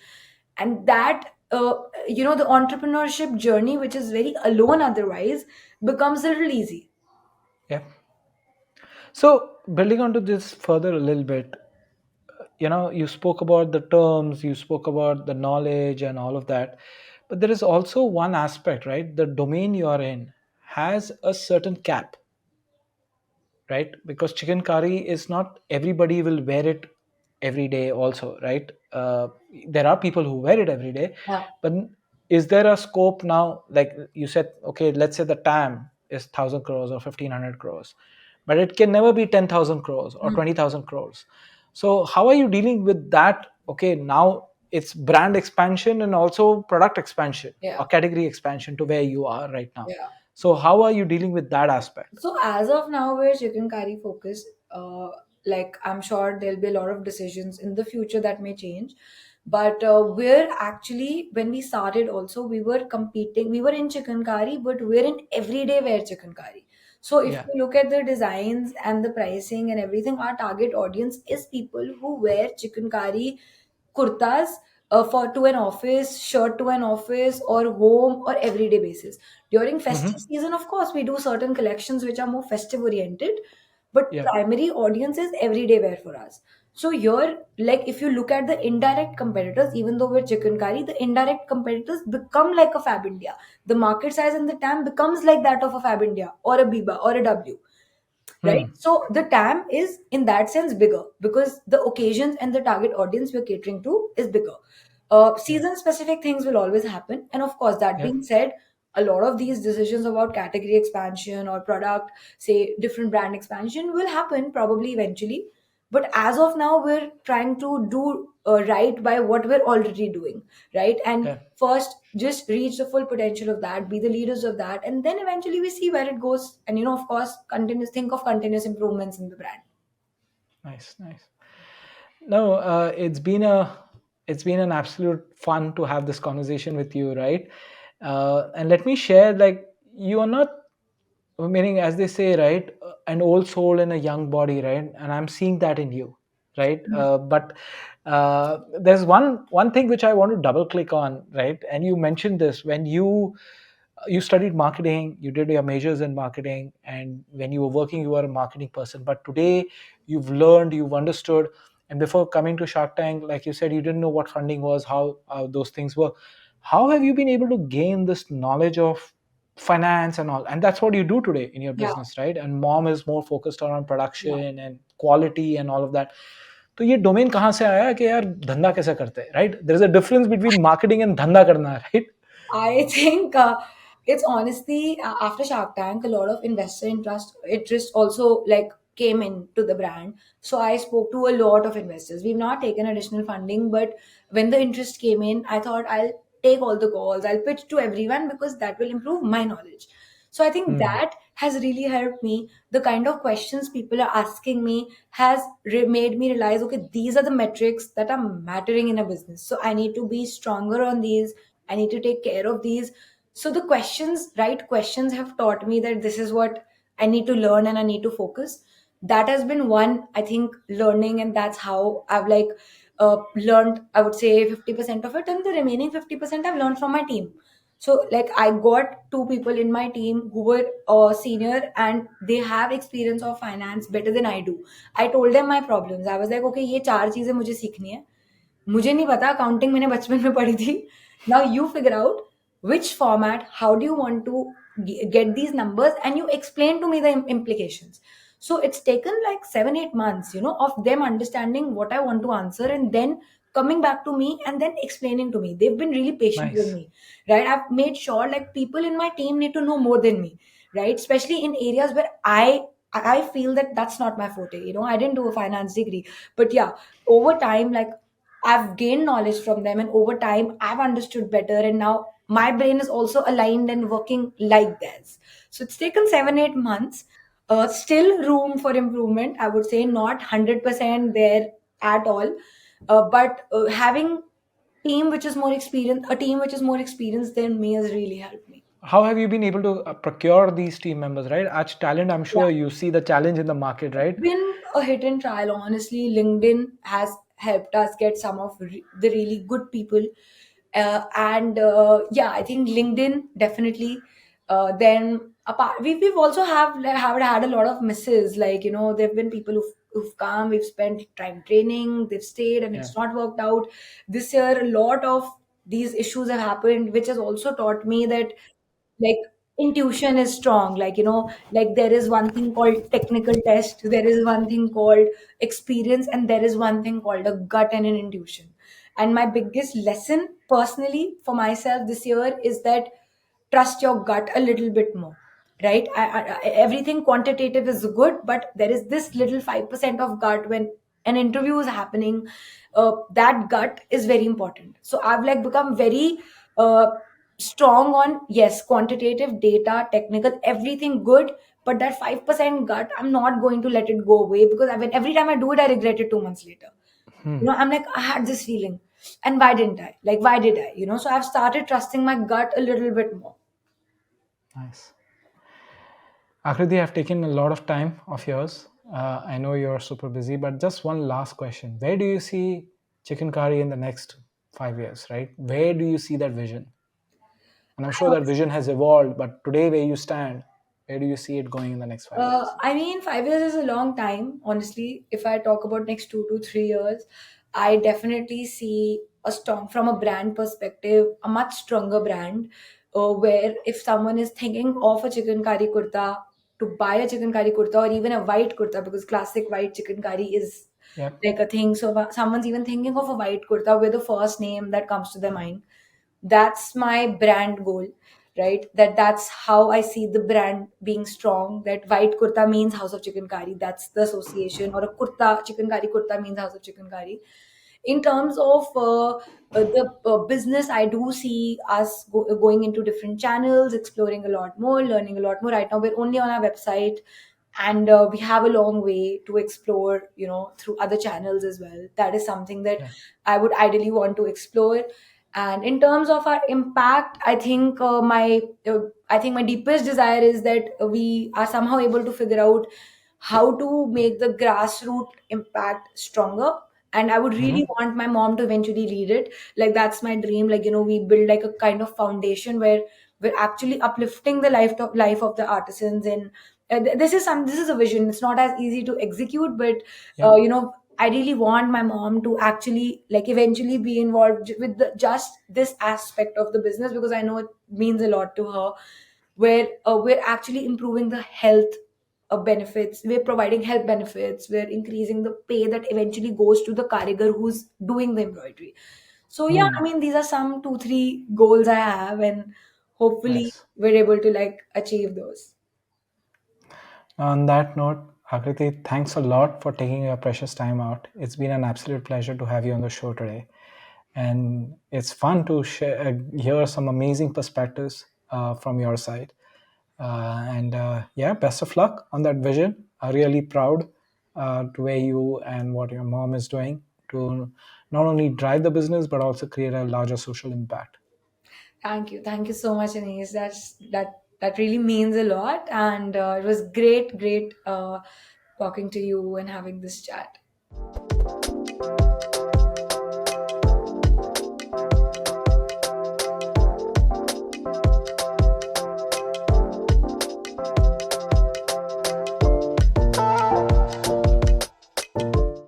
And that the entrepreneurship journey, which is very alone otherwise, becomes a little easy. yeah. So building onto this further a little bit, you spoke about the terms, you spoke about the knowledge and all of that, but there is also one aspect, right? The domain you are in has a certain cap, right? Because chicken curry is not everybody will wear it every day also, right? There are people who wear it every day, Yeah. but is there a scope now? Like you said, okay, let's say the TAM is 1,000 crores or 1,500 crores, but it can never be 10,000 crores or Mm. 20,000 crores. So how are you dealing with that? Okay, now it's brand expansion and also product expansion Yeah. or category expansion to where you are right now. Yeah. So how are you dealing with that aspect? So as of now, we're chicken curry focused. Like, I'm sure there'll be a lot of decisions in the future that may change. But we're actually, when we started also, we were competing. We were in chicken curry, but we're in everyday wear chicken curry. So if Yeah. you look at the designs and the pricing and everything, our target audience is people who wear chicken curry kurtas for to an office, shirt to an office, or home, or everyday basis. During festive Mm-hmm. season, of course, we do certain collections which are more festive oriented, but Yeah. primary audience is everyday wear for us. So you're like, if you look at the indirect competitors, even though we're chicken curry, the indirect competitors become like a Fab India. The market size and the TAM becomes like that of a Fab India or a Biba or a W, right? Hmm. So the TAM is in that sense bigger because the occasions and the target audience we're catering to is bigger. Yeah. Season specific things will always happen. And of course, that Yeah. being said, a lot of these decisions about category expansion or product, say different brand expansion, will happen probably eventually. But as of now, we're trying to do right by what we're already doing, right? And Yeah. first, just reach the full potential of that, be the leaders of that, and then eventually we see where it goes. And of course, think of continuous improvements in the brand. Nice, nice. No, it's been an absolute fun to have this conversation with you, right? And let me share, like, you are not, meaning, as they say, right, an old soul in a young body, right? And I'm seeing that in you, right? But there's one thing which I want to double click on, right? And you mentioned this when you studied marketing, you did your majors in marketing, and when you were working, you were a marketing person. But today, you've learned, you've understood, and before coming to Shark Tank, like you said, you didn't know what funding was, how those things were. How have you been able to gain this knowledge of finance and all? And that's what you do today in your Yeah. business, right? And mom is more focused on production and quality and all of that. तो ये domain कहाँ से आया कि यार धंधा कैसे करते हैं, right? There is a difference between marketing and धंधा करना, right? I think it's honestly after Shark Tank, a lot of investor interest also like came into the brand. So I spoke to a lot of investors. We've not taken additional funding, but when the interest came in, I thought I'll take all the calls. I'll pitch to everyone because that will improve my knowledge. So I think that has really helped me. The kind of questions people are asking me has made me realize, okay, these are the metrics that are mattering in a business. So I need to be stronger on these. I need to take care of these. So the right questions have taught me that this is what I need to learn and I need to focus. That has been one, I think, learning, and that's how I've like learned, I would say 50% of it, and the remaining 50% I've learned from my team. So like I got two people in my team who were senior and they have experience of finance better than I do. I told them my problems. I was like, okay, ये चार चीजें मुझे सीखनी है. मुझे नहीं पता accounting मैंने बचपन में पढ़ी थी. Now you figure out which format, how do you want to get these numbers, and you explain to me the implications. So it's taken like 7-8 months, of them understanding what I want to answer and then coming back to me and then explaining to me. They've been really patient with Nice. me, right? I've made sure like people in my team need to know more than me, right? Especially in areas where I feel that that's not my forte. I didn't do a finance degree, but yeah, over time, like I've gained knowledge from them, and over time, I've understood better. And now my brain is also aligned and working like theirs. So it's taken 7-8 months. Still room for improvement. I would say not 100% there at all. But having a team which is more experienced than me has really helped me. How have you been able to procure these team members, right? As talent, I'm Yeah. sure you see the challenge in the market, right? Been a hit and trial. Honestly, LinkedIn has helped us get some of the really good people. And yeah, I think LinkedIn definitely. Then apart, we've also have had a lot of misses. Like there've been people who've come, we've spent time training, they've stayed, and Yeah. it's not worked out. This year, a lot of these issues have happened, which has also taught me that like intuition is strong. Like like there is one thing called technical test, there is one thing called experience, and there is one thing called a gut and an intuition. And my biggest lesson personally for myself this year is that trust your gut a little bit more, right? Everything quantitative is good, but there is this little 5% of gut when an interview is happening. That gut is very important. So I've like become very uh, strong on, yes, quantitative data, technical, everything good, but that 5% gut, I'm not going to let it go away, because every time I do it, I regret it 2 months later. I'm like, I had this feeling, and why didn't I? Like, why did I? So I've started trusting my gut a little bit more. Nice. Akriti, I've taken a lot of time of yours. I know you're super busy, but just one last question. Where do you see chicken curry in the next 5 years, right? Where do you see that vision? And I'm sure that vision has evolved, but today, where you stand, where do you see it going in the next 5 years? I mean, 5 years is a long time, honestly. If I talk about next 2 to 3 years, I definitely see from a brand perspective, a much stronger brand. Where if someone is thinking of a chicken curry kurta, to buy a chicken curry kurta or even a white kurta, because classic white chicken curry is Yep. like a thing. So if someone's even thinking of a white kurta with the first name that comes to their mind. That's my brand goal. right? That's how I see the brand being strong. That white kurta means House of Chikankari. That's the association. Or a kurta, Chikankari kurta means House of Chikankari. In terms of the business, I do see us going into different channels, exploring a lot more, learning a lot more. Right now, we're only on our website, and we have a long way to explore, through other channels as well. That is something that Yeah. I would ideally want to explore. And in terms of our impact, I think my deepest desire is that we are somehow able to figure out how to make the grassroots impact stronger. And I would really Mhm. want my mom to eventually lead it. Like, that's my dream. Like, we build like a kind of foundation where we're actually uplifting the life of the artisans. And this is a vision. It's not as easy to execute, but Yeah. I really want my mom to actually, like, eventually be involved with just this aspect of the business, because I know it means a lot to her. Where we're actually improving the health benefits, we're providing health benefits, we're increasing the pay that eventually goes to the karigar who's doing the embroidery. So yeah, I Hmm. mean, these are some 2 3 goals I have, and hopefully Nice. we're able to like achieve those. On that note, Akriti, thanks a lot for taking your precious time out. It's been an absolute pleasure to have you on the show today. And it's fun to hear some amazing perspectives from your side. And yeah, best of luck on that vision. I'm really proud to where you and what your mom is doing to not only drive the business but also create a larger social impact. Thank you so much, Anise. That really means a lot, and it was great talking to you and having this chat.